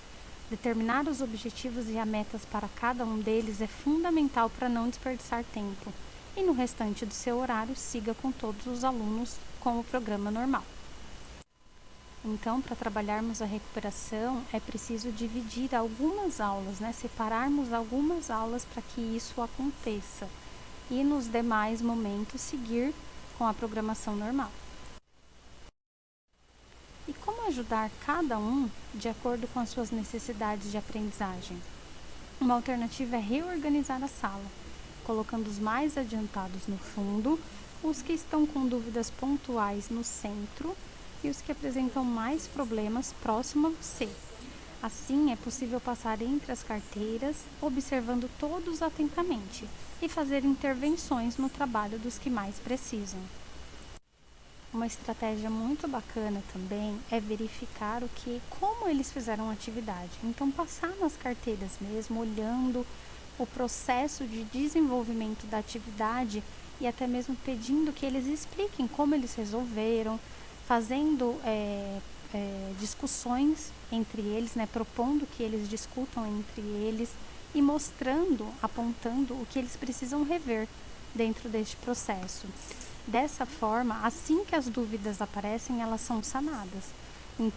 B: Determinar os objetivos e as metas para cada um deles é fundamental para não desperdiçar tempo. E no restante do seu horário, siga com todos os alunos com o programa normal. Então, para trabalharmos a recuperação, é preciso dividir algumas aulas, separarmos algumas aulas para que isso aconteça. E nos demais momentos, seguir com a programação normal. E como ajudar cada um de acordo com as suas necessidades de aprendizagem? Uma alternativa é reorganizar a sala, colocando os mais adiantados no fundo, os que estão com dúvidas pontuais no centro e os que apresentam mais problemas próximo a você. Assim, é possível passar entre as carteiras, observando todos atentamente e fazer intervenções no trabalho dos que mais precisam. Uma estratégia muito bacana também é verificar como eles fizeram a atividade. Então, passar nas carteiras mesmo, olhando o processo de desenvolvimento da atividade e até mesmo pedindo que eles expliquem como eles resolveram, fazendo discussões entre eles, propondo que eles discutam entre eles e mostrando, apontando o que eles precisam rever dentro deste processo. Dessa forma, assim que as dúvidas aparecem, elas são sanadas.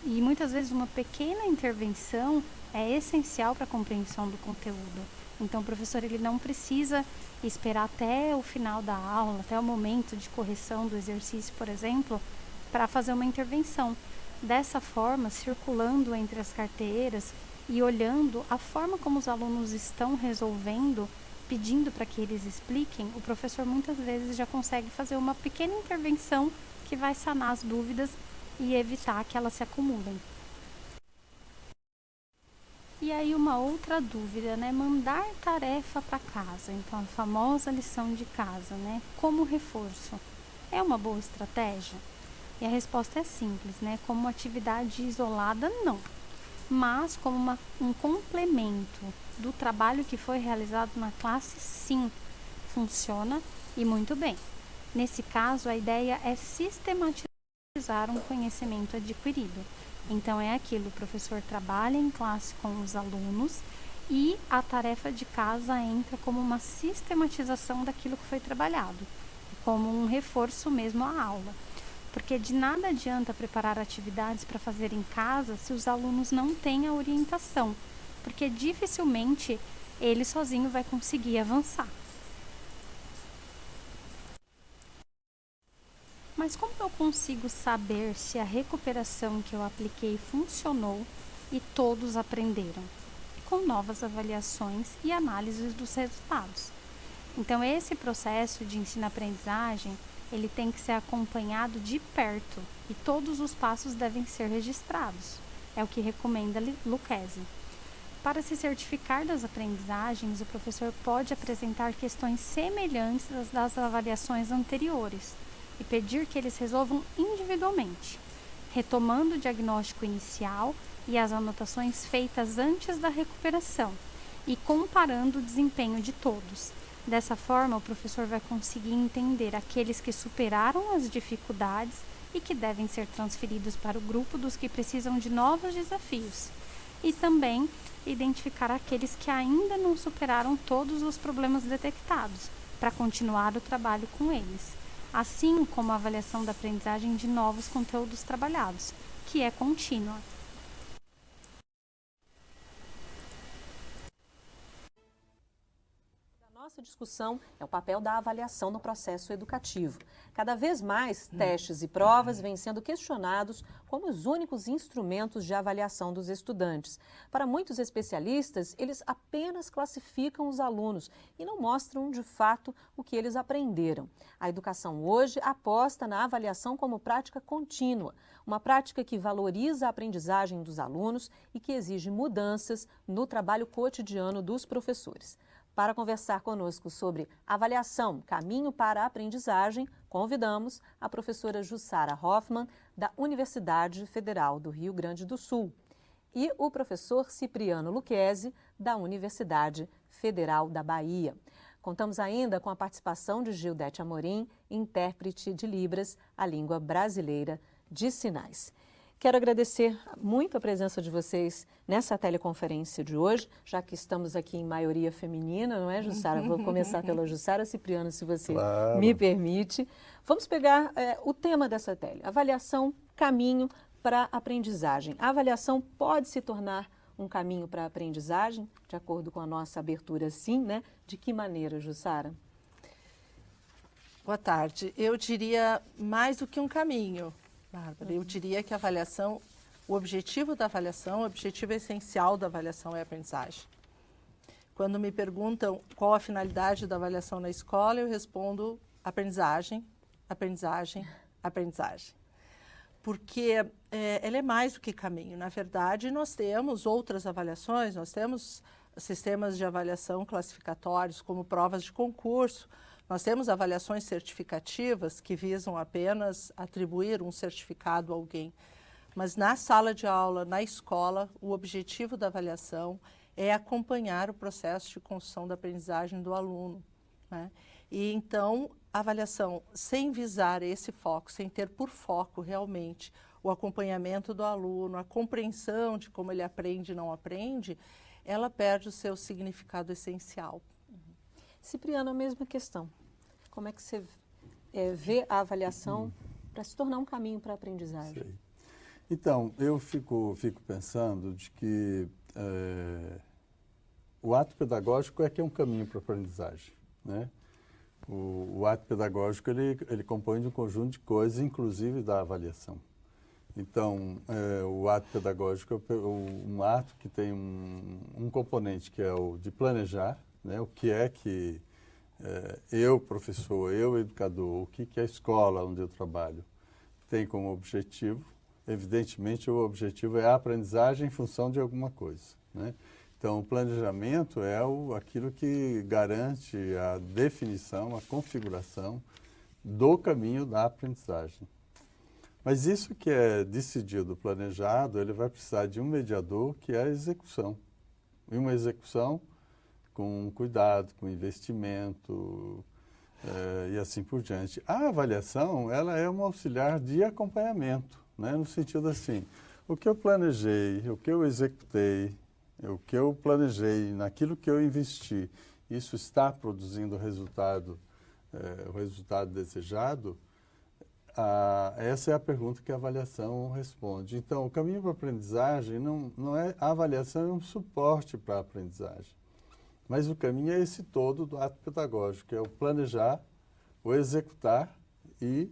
B: E muitas vezes uma pequena intervenção é essencial para a compreensão do conteúdo. Então, o professor ele não precisa esperar até o final da aula, até o momento de correção do exercício, por exemplo, para fazer uma intervenção. Dessa forma, circulando entre as carteiras e olhando a forma como os alunos estão resolvendo, pedindo para que eles expliquem, o professor muitas vezes já consegue fazer uma pequena intervenção que vai sanar as dúvidas e evitar que elas se acumulem. E aí uma outra dúvida, mandar tarefa para casa, então a famosa lição de casa, como reforço, é uma boa estratégia? E a resposta é simples, como uma atividade isolada, não. Mas como um complemento do trabalho que foi realizado na classe, sim, funciona e muito bem. Nesse caso, a ideia é sistematizar um conhecimento adquirido. Então, é aquilo, o professor trabalha em classe com os alunos e a tarefa de casa entra como uma sistematização daquilo que foi trabalhado, como um reforço mesmo à aula. Porque de nada adianta preparar atividades para fazer em casa se os alunos não têm a orientação, porque dificilmente ele sozinho vai conseguir avançar. Mas como eu consigo saber se a recuperação que eu apliquei funcionou e todos aprenderam? Com novas avaliações e análises dos resultados. Então, esse processo de ensino-aprendizagem ele tem que ser acompanhado de perto e todos os passos devem ser registrados. É o que recomenda Lucchesi. Para se certificar das aprendizagens, o professor pode apresentar questões semelhantes às das avaliações anteriores e pedir que eles resolvam individualmente, retomando o diagnóstico inicial e as anotações feitas antes da recuperação e comparando o desempenho de todos. Dessa forma, o professor vai conseguir entender aqueles que superaram as dificuldades e que devem ser transferidos para o grupo dos que precisam de novos desafios. E também identificar aqueles que ainda não superaram todos os problemas detectados, para continuar o trabalho com eles. Assim como a avaliação da aprendizagem de novos conteúdos trabalhados, que é contínua.
F: Nossa discussão é o papel da avaliação no processo educativo. Cada vez mais, testes e provas vêm sendo questionados como os únicos instrumentos de avaliação dos estudantes. Para muitos especialistas, eles apenas classificam os alunos e não mostram, de fato, o que eles aprenderam. A educação hoje aposta na avaliação como prática contínua, uma prática que valoriza a aprendizagem dos alunos e que exige mudanças no trabalho cotidiano dos professores. Para conversar conosco sobre avaliação, caminho para a aprendizagem, convidamos a professora Jussara Hoffmann, da Universidade Federal do Rio Grande do Sul, e o professor Cipriano Lucchesi, da Universidade Federal da Bahia. Contamos ainda com a participação de Gildete Amorim, intérprete de Libras, a língua brasileira de sinais. Quero agradecer muito a presença de vocês nessa teleconferência de hoje, já que estamos aqui em maioria feminina, não é, Jussara? Vou começar pela Jussara Cipriano, se você me permite. Vamos pegar o tema dessa tele, avaliação, caminho para a aprendizagem. A avaliação pode se tornar um caminho para a aprendizagem, de acordo com a nossa abertura, sim, né? De que maneira, Jussara?
G: Boa tarde. Eu diria mais do que um caminho, Bárbara. Eu diria que a avaliação, o objetivo da avaliação, o objetivo essencial da avaliação é a aprendizagem. Quando me perguntam qual a finalidade da avaliação na escola, eu respondo aprendizagem, aprendizagem, aprendizagem. Porque ela é mais do que caminho. Na verdade, nós temos outras avaliações, nós temos sistemas de avaliação classificatórios, como provas de concurso. Nós temos avaliações certificativas que visam apenas atribuir um certificado a alguém. Mas na sala de aula, na escola, o objetivo da avaliação é acompanhar o processo de construção da aprendizagem do aluno, né? E então, a avaliação sem visar esse foco, sem ter por foco realmente o acompanhamento do aluno, a compreensão de como ele aprende e não aprende, ela perde o seu significado essencial.
F: Cipriano, a mesma questão. Como é que você vê a avaliação para se tornar um caminho para a aprendizagem?
H: Sei. Então, eu fico pensando de que o ato pedagógico é que é um caminho para a aprendizagem, né? O ato pedagógico, ele compõe de um conjunto de coisas, inclusive da avaliação. Então, o ato pedagógico é um ato que tem um componente que é o de planejar, né? O que é que eu, professor, eu, educador, o que é a escola onde eu trabalho tem como objetivo. Evidentemente, o objetivo é a aprendizagem em função de alguma coisa, né? Então, o planejamento é aquilo que garante a definição, a configuração do caminho da aprendizagem. Mas isso que é decidido, planejado, ele vai precisar de um mediador, que é a execução. E uma execução com cuidado, com investimento e assim por diante. A avaliação, ela é um auxiliar de acompanhamento, né? No sentido assim, o que eu planejei, o que eu executei, o que eu planejei, naquilo que eu investi, isso está produzindo o resultado desejado? Essa é a pergunta que a avaliação responde. Então, o caminho para a aprendizagem não é a avaliação, é um suporte para a aprendizagem. Mas o caminho é esse todo do ato pedagógico, que é o planejar, o executar e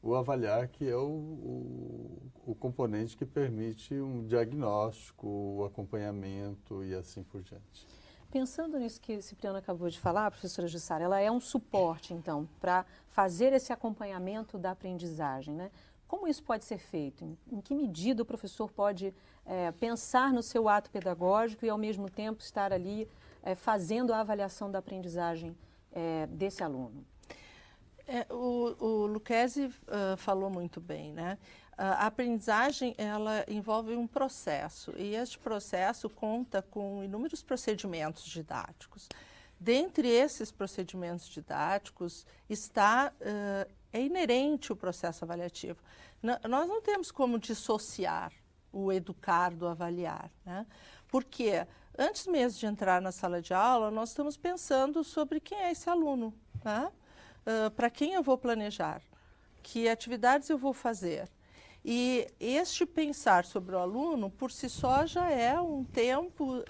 H: o avaliar, que é o componente que permite um diagnóstico, o acompanhamento e assim por diante.
F: Pensando nisso que Cipriano acabou de falar, professora Jussara, ela é um suporte, então, para fazer esse acompanhamento da aprendizagem, né? Como isso pode ser feito? Em que medida o professor pode pensar no seu ato pedagógico e, ao mesmo tempo, estar ali fazendo a avaliação da aprendizagem desse aluno?
G: O Lucchesi falou muito bem, né? A aprendizagem, ela envolve um processo, e este processo conta com inúmeros procedimentos didáticos. Dentre esses procedimentos didáticos é inerente o processo avaliativo. Nós não temos como dissociar o educar do avaliar, né? Porque antes mesmo de entrar na sala de aula, nós estamos pensando sobre quem é esse aluno, né? Para quem eu vou planejar, que atividades eu vou fazer. E este pensar sobre o aluno, por si só, já é um tempo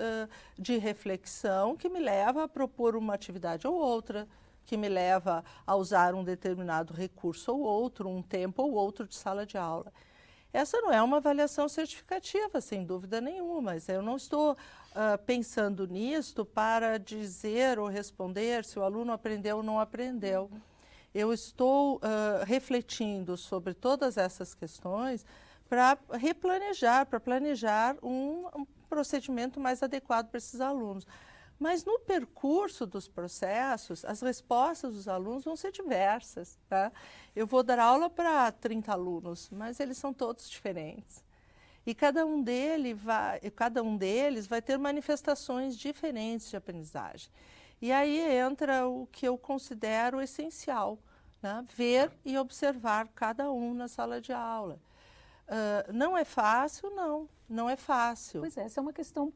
G: de reflexão que me leva a propor uma atividade ou outra, que me leva a usar um determinado recurso ou outro, um tempo ou outro de sala de aula. Essa não é uma avaliação certificativa, sem dúvida nenhuma, mas eu não estou pensando nisto para dizer ou responder se o aluno aprendeu ou não aprendeu. Eu estou refletindo sobre todas essas questões para replanejar, para planejar um procedimento mais adequado para esses alunos. Mas no percurso dos processos, as respostas dos alunos vão ser diversas, tá? Eu vou dar aula para 30 alunos, mas eles são todos diferentes. E cada um deles vai ter manifestações diferentes de aprendizagem. E aí entra o que eu considero essencial, né? Ver e observar cada um na sala de aula. Não é fácil, não é fácil.
F: Pois é, essa é uma questão,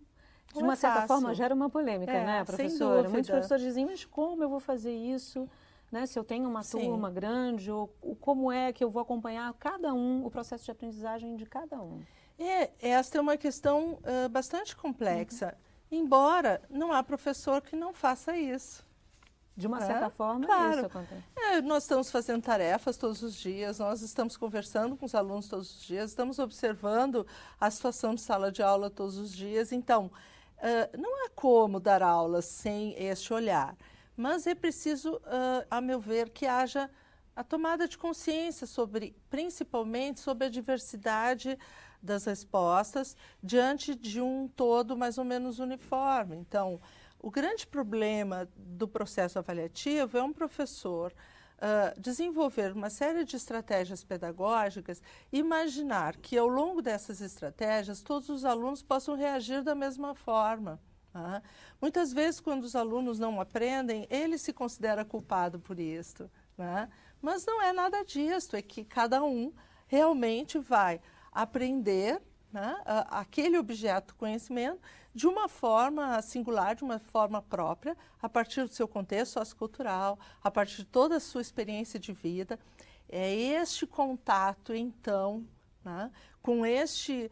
F: de
G: Não
F: uma
G: é
F: certa
G: fácil.
F: forma, gera uma polêmica, né,
G: Sem
F: professora?
G: dúvida.
F: Muitos professores dizem, mas como eu vou fazer isso? Né, se eu tenho uma
G: Sim.
F: turma grande, ou como é que eu vou acompanhar cada um, o processo de aprendizagem de cada um?
G: Esta é uma questão bastante complexa, embora não há professor que não faça isso.
F: De uma certa forma,
G: claro.
F: isso acontece.
G: Nós estamos fazendo tarefas todos os dias, nós estamos conversando com os alunos todos os dias, estamos observando a situação de sala de aula todos os dias. Então, não há como dar aula sem este olhar, mas é preciso, a meu ver, que haja a tomada de consciência principalmente sobre a diversidade das respostas diante de um todo mais ou menos uniforme. Então, o grande problema do processo avaliativo é um professor desenvolver uma série de estratégias pedagógicas e imaginar que, ao longo dessas estratégias, todos os alunos possam reagir da mesma forma. Tá? Muitas vezes, quando os alunos não aprendem, ele se considera culpado por isso. Né? Mas não é nada disso, é que cada um realmente vai aprender, né, aquele objeto conhecimento de uma forma singular, de uma forma própria, a partir do seu contexto sociocultural, a partir de toda a sua experiência de vida. É este contato, então, né, com este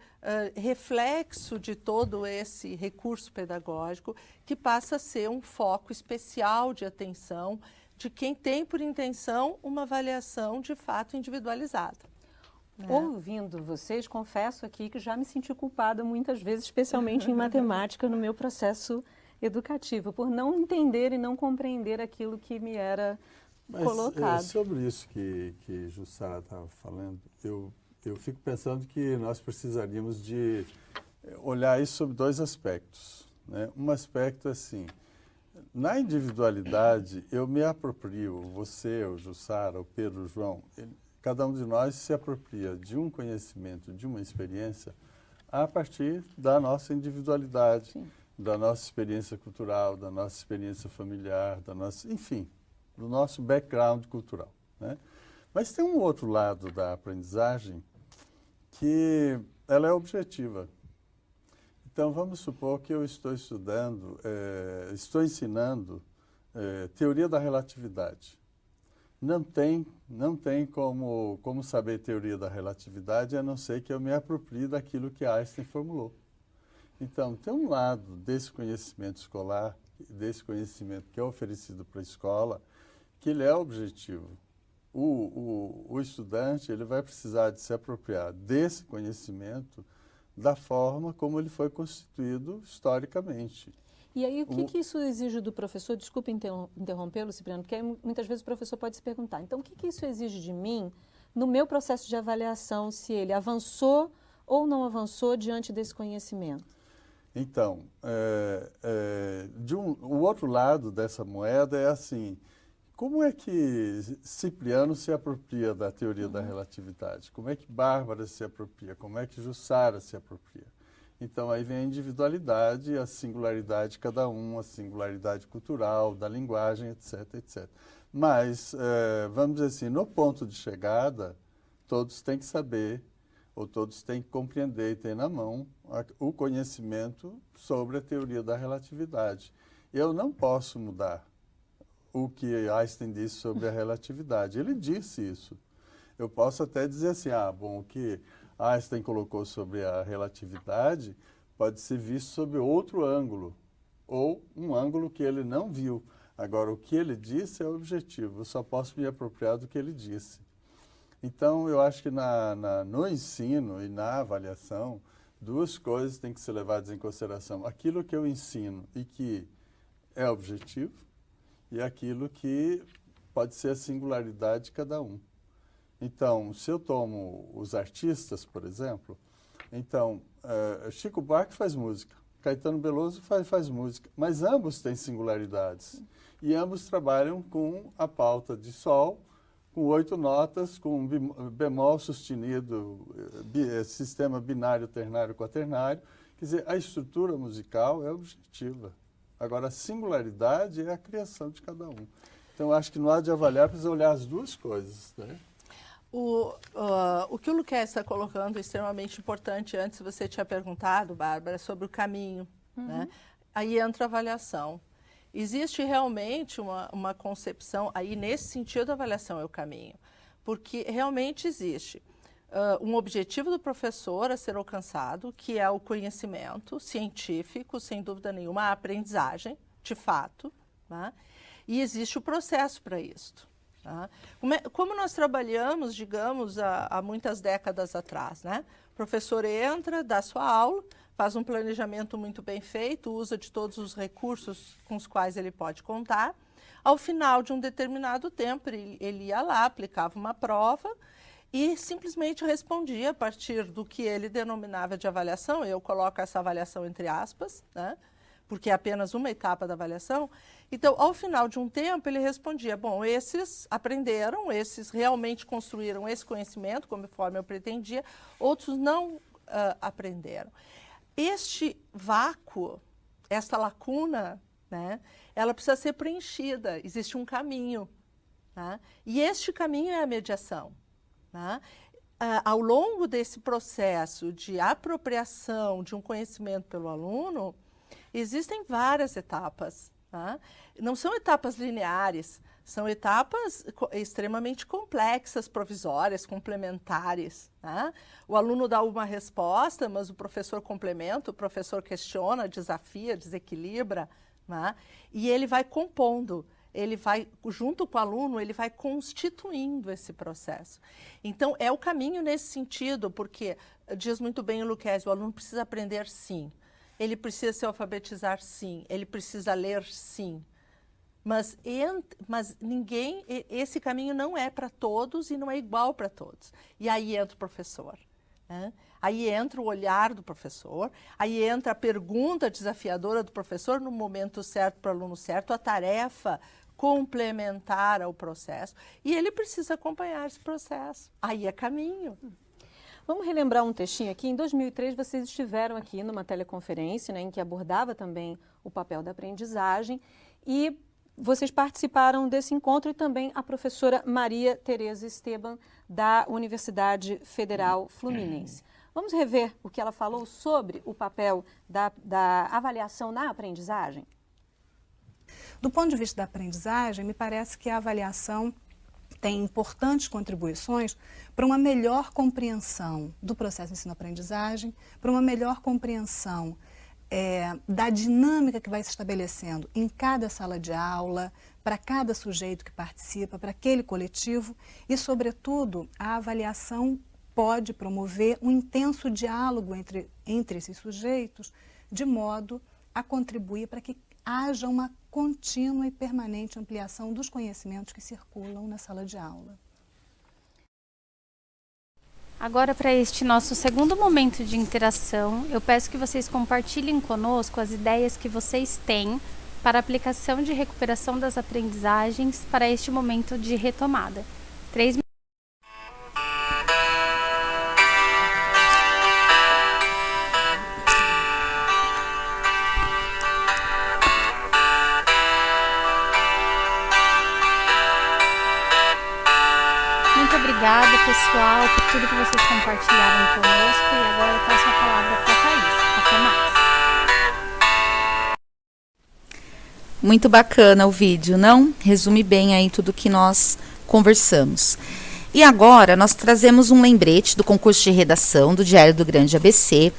G: reflexo de todo esse recurso pedagógico que passa a ser um foco especial de atenção de quem tem por intenção uma avaliação de fato individualizada.
F: Ouvindo vocês, confesso aqui que já me senti culpada muitas vezes, especialmente em matemática, no meu processo educativo, por não entender e não compreender aquilo que me era colocado.
H: Sobre isso que Jussara estava falando, eu fico pensando que nós precisaríamos de olhar isso sob dois aspectos. Né? Um aspecto assim, na individualidade, eu me aproprio, você, o Jussara, o Pedro, o João, cada um de nós se apropria de um conhecimento, de uma experiência, a partir da nossa individualidade, sim, da nossa experiência cultural, da nossa experiência familiar, enfim, do nosso background cultural. Né? Mas tem um outro lado da aprendizagem que ela é objetiva. Então, vamos supor que eu estou estou ensinando teoria da relatividade. Não tem como saber teoria da relatividade, a não ser que eu me aproprie daquilo que Einstein formulou. Então, tem um lado desse conhecimento escolar, desse conhecimento que é oferecido para a escola, que ele é objetivo. O estudante ele vai precisar de se apropriar desse conhecimento da forma como ele foi constituído historicamente.
F: E aí, o que isso exige do professor? Desculpe interrompê-lo, Cipriano, porque aí, muitas vezes o professor pode se perguntar, então, o que isso exige de mim no meu processo de avaliação, se ele avançou ou não avançou diante desse conhecimento?
H: Então, o outro lado dessa moeda é assim, como é que Cipriano se apropria da teoria da relatividade? Como é que Bárbara se apropria? Como é que Jussara se apropria? Então, aí vem a individualidade, a singularidade de cada um, a singularidade cultural, da linguagem, etc, etc. Mas, vamos dizer assim, no ponto de chegada, todos têm que saber, ou todos têm que compreender e ter na mão o conhecimento sobre a teoria da relatividade. Eu não posso mudar o que Einstein disse sobre a relatividade. Ele disse isso. Eu posso até dizer assim, o que Einstein colocou sobre a relatividade pode ser visto sob outro ângulo, ou um ângulo que ele não viu. Agora, o que ele disse é objetivo, eu só posso me apropriar do que ele disse. Então, eu acho que no ensino e na avaliação, duas coisas têm que ser levadas em consideração. Aquilo que eu ensino e que é objetivo, e aquilo que pode ser a singularidade de cada um. Então, se eu tomo os artistas, por exemplo, então, Chico Buarque faz música, Caetano Veloso faz música, mas ambos têm singularidades. E ambos trabalham com a pauta de sol, com 8 notas, com bemol sustenido, sistema binário, ternário, quaternário. Quer dizer, a estrutura musical é objetiva. Agora, a singularidade é a criação de cada um. Então, acho que no lado de avaliar, precisa olhar as duas coisas, né?
G: O que o Luquez está colocando é extremamente importante. Antes você tinha perguntado, Bárbara, sobre o caminho. Né? Aí entra a avaliação. Existe realmente uma concepção, aí nesse sentido a avaliação é o caminho, porque realmente existe um objetivo do professor a ser alcançado, que é o conhecimento científico, sem dúvida nenhuma, a aprendizagem, de fato, né? E existe o processo para isso. Tá? Como nós trabalhamos, digamos, há muitas décadas atrás, né? O professor entra, dá sua aula, faz um planejamento muito bem feito, usa de todos os recursos com os quais ele pode contar. Ao final de um determinado tempo, ele ia lá, aplicava uma prova e simplesmente respondia a partir do que ele denominava de avaliação. Eu coloco essa avaliação entre aspas, né? Porque é apenas uma etapa da avaliação. Então, ao final de um tempo, ele respondia, bom, esses aprenderam, esses realmente construíram esse conhecimento, conforme eu pretendia, outros não aprenderam. Este vácuo, esta lacuna, né, ela precisa ser preenchida, existe um caminho. Né? E este caminho é a mediação. Né? Ao longo desse processo de apropriação de um conhecimento pelo aluno, existem várias etapas. Tá? Não são etapas lineares, são etapas extremamente complexas, provisórias, complementares. Tá? O aluno dá uma resposta, mas o professor complementa, o professor questiona, desafia, desequilibra, tá? E ele vai compondo. Ele vai, junto com o aluno, ele vai constituindo esse processo. Então, é o caminho nesse sentido, porque diz muito bem o Luquez, o aluno precisa aprender sim, ele precisa se alfabetizar sim, ele precisa ler sim. Mas ninguém, esse caminho não é para todos e não é igual para todos. E aí entra o professor. Né? Aí entra o olhar do professor, aí entra a pergunta desafiadora do professor no momento certo para o aluno certo, a tarefa complementar ao processo. E ele precisa acompanhar esse processo. Aí é caminho.
F: Vamos relembrar um textinho aqui. Em 2003, vocês estiveram aqui numa teleconferência, né, em que abordava também o papel da aprendizagem e vocês participaram desse encontro e também a professora Maria Tereza Esteban, da Universidade Federal Fluminense. Vamos rever o que ela falou sobre o papel da avaliação na aprendizagem?
I: Do ponto de vista da aprendizagem, me parece que a avaliação tem importantes contribuições para uma melhor compreensão do processo de ensino-aprendizagem, para uma melhor compreensão da dinâmica que vai se estabelecendo em cada sala de aula, para cada sujeito que participa, para aquele coletivo e, sobretudo, a avaliação pode promover um intenso diálogo entre esses sujeitos, de modo a contribuir para que haja uma contínua e permanente ampliação dos conhecimentos que circulam na sala de aula.
B: Agora, para este nosso segundo momento de interação, eu peço que vocês compartilhem conosco as ideias que vocês têm para a aplicação de recuperação das aprendizagens para este momento de retomada. 3 minutos. Obrigada, pessoal, por tudo que vocês compartilharam conosco. E agora eu passo a palavra para a Thaís. Até mais.
C: Muito bacana o vídeo, não? Resume bem aí tudo que nós conversamos. E agora nós trazemos um lembrete do concurso de redação do Diário do Grande ABC.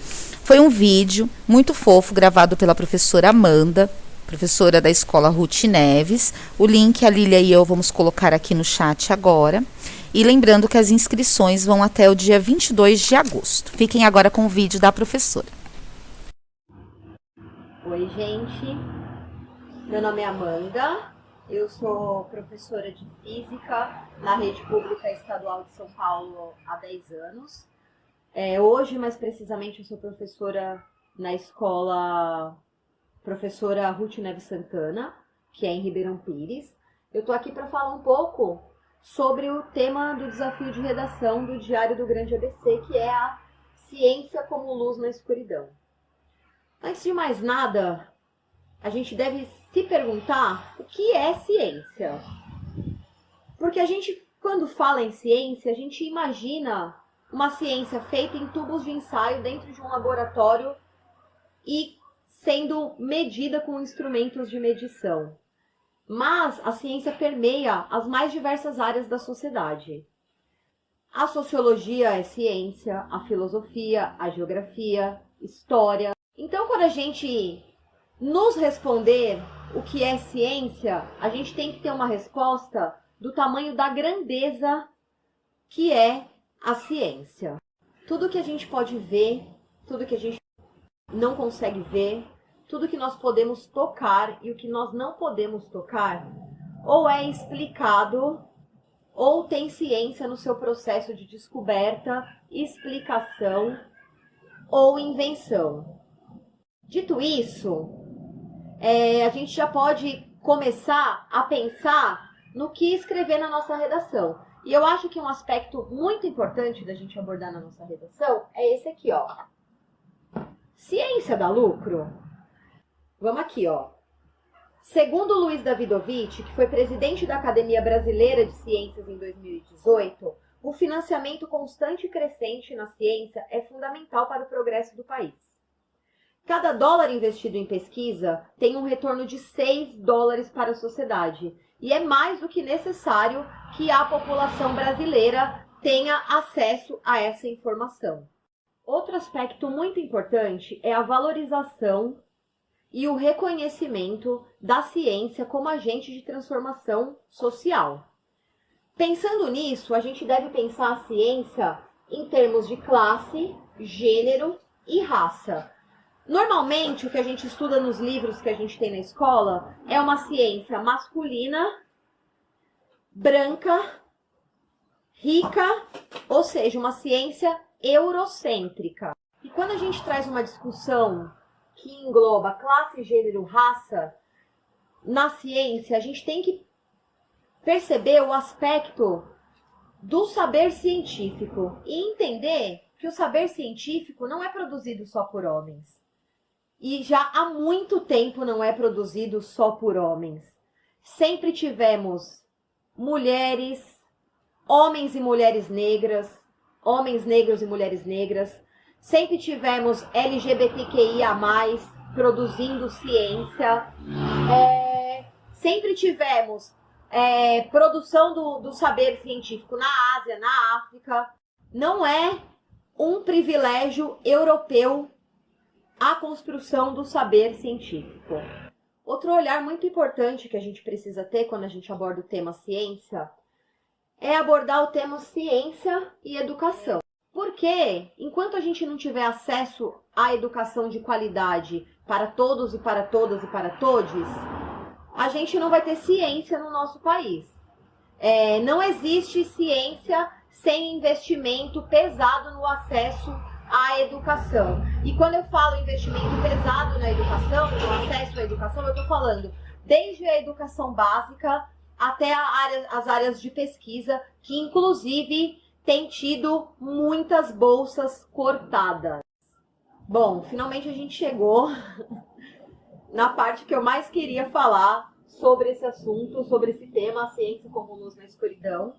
C: Foi um vídeo muito fofo gravado pela professora Amanda, professora da escola Ruth Neves. O link a Lília e eu vamos colocar aqui no chat agora. E lembrando que as inscrições vão até o dia 22 de agosto. Fiquem agora com o vídeo da professora.
J: Oi, gente. Meu nome é Amanda. Eu sou professora de Física na Rede Pública Estadual de São Paulo há 10 anos. Hoje, mais precisamente, eu sou professora na escola Professora Ruth Neves Santana, que é em Ribeirão Pires. Eu estou aqui para falar um pouco sobre o tema do desafio de redação do Diário do Grande ABC, que é a ciência como luz na escuridão. Antes de mais nada, a gente deve se perguntar o que é ciência. Porque a gente quando fala em ciência, a gente imagina uma ciência feita em tubos de ensaio dentro de um laboratório e sendo medida com instrumentos de medição. Mas a ciência permeia as mais diversas áreas da sociedade. A sociologia é ciência, a filosofia, a geografia, história. Então, quando a gente nos responder o que é ciência, a gente tem que ter uma resposta do tamanho da grandeza que é a ciência. Tudo que a gente pode ver, tudo que a gente não consegue ver, tudo que nós podemos tocar e o que nós não podemos tocar, ou é explicado, ou tem ciência no seu processo de descoberta, explicação ou invenção. Dito isso, a gente já pode começar a pensar no que escrever na nossa redação. E eu acho que um aspecto muito importante da gente abordar na nossa redação é esse aqui, ó. Ciência dá lucro? Vamos aqui, ó. Segundo Luiz Davidovich, que foi presidente da Academia Brasileira de Ciências em 2018, o financiamento constante e crescente na ciência é fundamental para o progresso do país. Cada dólar investido em pesquisa tem um retorno de 6 dólares para a sociedade, e é mais do que necessário que a população brasileira tenha acesso a essa informação. Outro aspecto muito importante é a valorização e o reconhecimento da ciência como agente de transformação social. Pensando nisso, a gente deve pensar a ciência em termos de classe, gênero e raça. Normalmente, o que a gente estuda nos livros que a gente tem na escola é uma ciência masculina, branca, rica, ou seja, uma ciência eurocêntrica. E quando a gente traz uma discussão que engloba classe, gênero, raça, na ciência, a gente tem que perceber o aspecto do saber científico e entender que o saber científico não é produzido só por homens. E já há muito tempo não é produzido só por homens. Sempre tivemos mulheres, homens e mulheres negras, homens negros e mulheres negras. Sempre tivemos LGBTQIA+, produzindo ciência. Sempre tivemos produção do saber científico na Ásia, na África. Não é um privilégio europeu a construção do saber científico. Outro olhar muito importante que a gente precisa ter quando a gente aborda o tema ciência é abordar o tema ciência e educação. Porque, enquanto a gente não tiver acesso à educação de qualidade para todos e para todas e para todes, a gente não vai ter ciência no nosso país. Não existe ciência sem investimento pesado no acesso à educação. E quando eu falo investimento pesado na educação, no acesso à educação, eu estou falando desde a educação básica até as áreas de pesquisa, que inclusive tem tido muitas bolsas cortadas. Bom, finalmente a gente chegou na parte que eu mais queria falar sobre esse assunto, sobre esse tema, a ciência como luz na escuridão,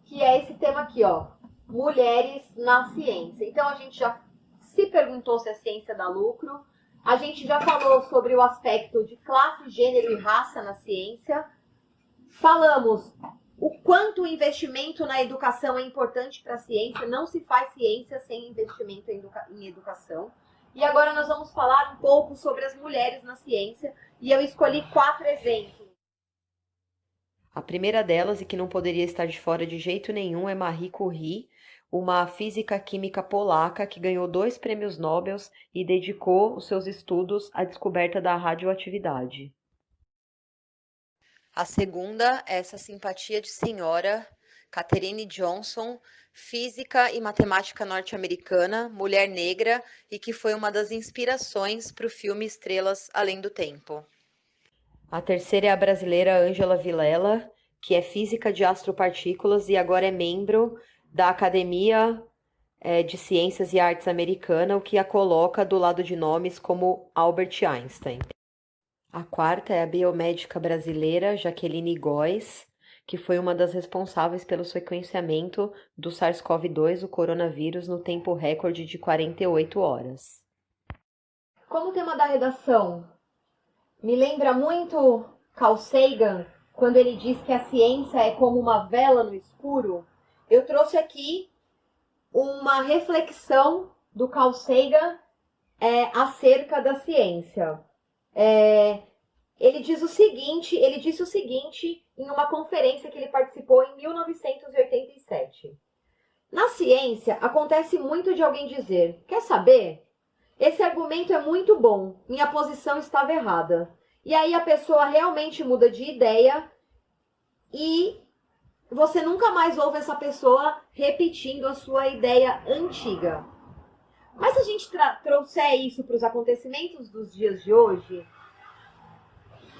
J: que é esse tema aqui, ó, mulheres na ciência. Então a gente já se perguntou se a ciência dá lucro, a gente já falou sobre o aspecto de classe, gênero e raça na ciência, falamos o quanto o investimento na educação é importante para a ciência, não se faz ciência sem investimento em educação. E agora nós vamos falar um pouco sobre as mulheres na ciência, e eu escolhi 4 exemplos.
F: A primeira delas, e que não poderia estar de fora de jeito nenhum, é Marie Curie, uma física química polaca que ganhou 2 prêmios Nobel e dedicou os seus estudos à descoberta da radioatividade. A segunda é essa simpatia de senhora, Katherine Johnson, física e matemática norte-americana, mulher negra e que foi uma das inspirações para o filme Estrelas Além do Tempo. A terceira é a brasileira Ângela Vilela, que é física de astropartículas e agora é membro da Academia de Ciências e Artes Americana, o que a coloca do lado de nomes como Albert Einstein. A quarta é a biomédica brasileira Jaqueline Góes,
J: que foi uma das responsáveis pelo sequenciamento do SARS-CoV-2, o coronavírus, no tempo recorde de 48 horas. Como tema da redação, me lembra muito Carl Sagan, quando ele diz que a ciência é como uma vela no escuro. Eu trouxe aqui uma reflexão do Carl Sagan acerca da ciência. Ele disse o seguinte em uma conferência que ele participou em 1987. Na ciência, acontece muito de alguém dizer: quer saber? Esse argumento é muito bom, minha posição estava errada. E aí a pessoa realmente muda de ideia e você nunca mais ouve essa pessoa repetindo a sua ideia antiga. Mas se a gente trouxer isso para os acontecimentos dos dias de hoje,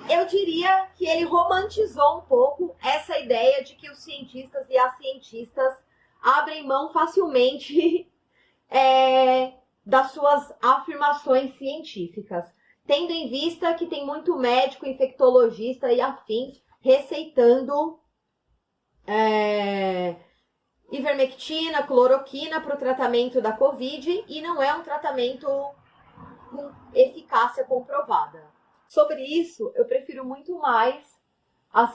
J: eu diria que ele romantizou um pouco essa ideia de que os cientistas e as cientistas abrem mão facilmente das suas afirmações científicas, tendo em vista que tem muito médico, infectologista e afins receitando ivermectina, cloroquina para o tratamento da Covid, e não é um tratamento com eficácia comprovada. Sobre isso, eu prefiro muito mais a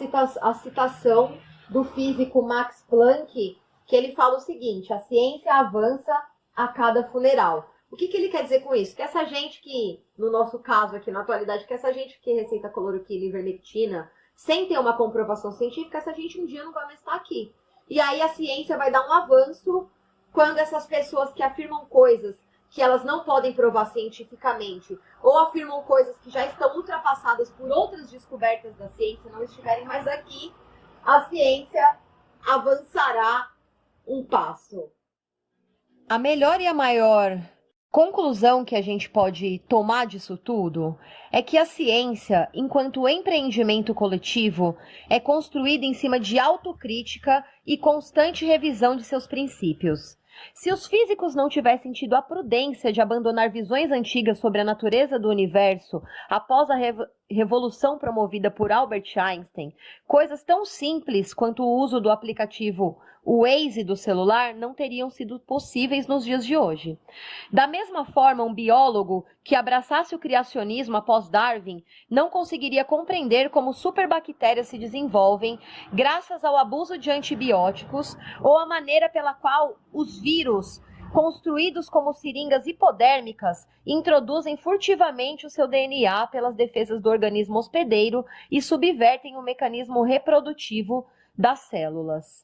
J: citação do físico Max Planck, que ele fala o seguinte: a ciência avança a cada funeral. O que ele quer dizer com isso? Que essa gente que, no nosso caso aqui na atualidade, que essa gente que receita cloroquina e ivermectina sem ter uma comprovação científica, essa gente um dia não vai mais estar aqui. E aí a ciência vai dar um avanço quando essas pessoas que afirmam coisas que elas não podem provar cientificamente, ou afirmam coisas que já estão ultrapassadas por outras descobertas da ciência, não estiverem mais aqui, a ciência avançará um passo. A melhor e a maior conclusão que a gente pode tomar disso tudo é que a ciência, enquanto empreendimento coletivo, é construída em cima de autocrítica e constante revisão de seus princípios. Se os físicos não tivessem tido a prudência de abandonar visões antigas sobre a natureza do universo após a revolução promovida por Albert Einstein, coisas tão simples quanto o uso do aplicativo Waze do celular não teriam sido possíveis nos dias de hoje. Da mesma forma, um biólogo que abraçasse o criacionismo após Darwin não conseguiria compreender como superbactérias se desenvolvem graças ao abuso de antibióticos ou a maneira pela qual os vírus, construídos como seringas hipodérmicas, introduzem furtivamente o seu DNA pelas defesas do organismo hospedeiro e subvertem o mecanismo reprodutivo das células.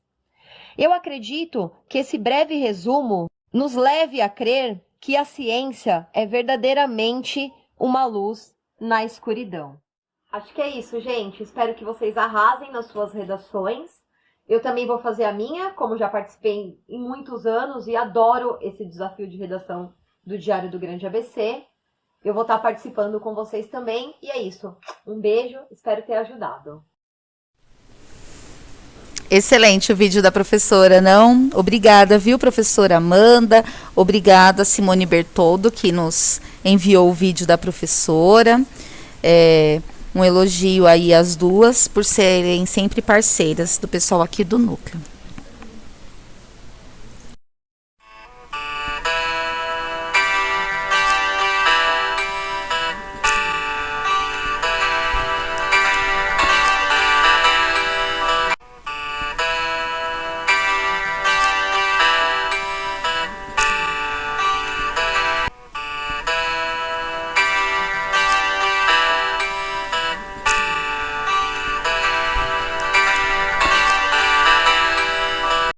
J: Eu acredito que esse breve resumo nos leve a crer que a ciência é verdadeiramente uma luz na escuridão. Acho que é isso, gente. Espero que vocês arrasem nas suas redações. Eu também vou fazer a minha, como já participei em muitos anos e adoro esse desafio de redação do Diário do Grande ABC. Eu vou estar participando com vocês também. E é isso. Um beijo, espero ter ajudado.
C: Excelente o vídeo da professora, não? Obrigada, viu, professora Amanda? Obrigada, Simone Bertoldo, que nos enviou o vídeo da professora. Um elogio aí às duas por serem sempre parceiras do pessoal aqui do Núcleo.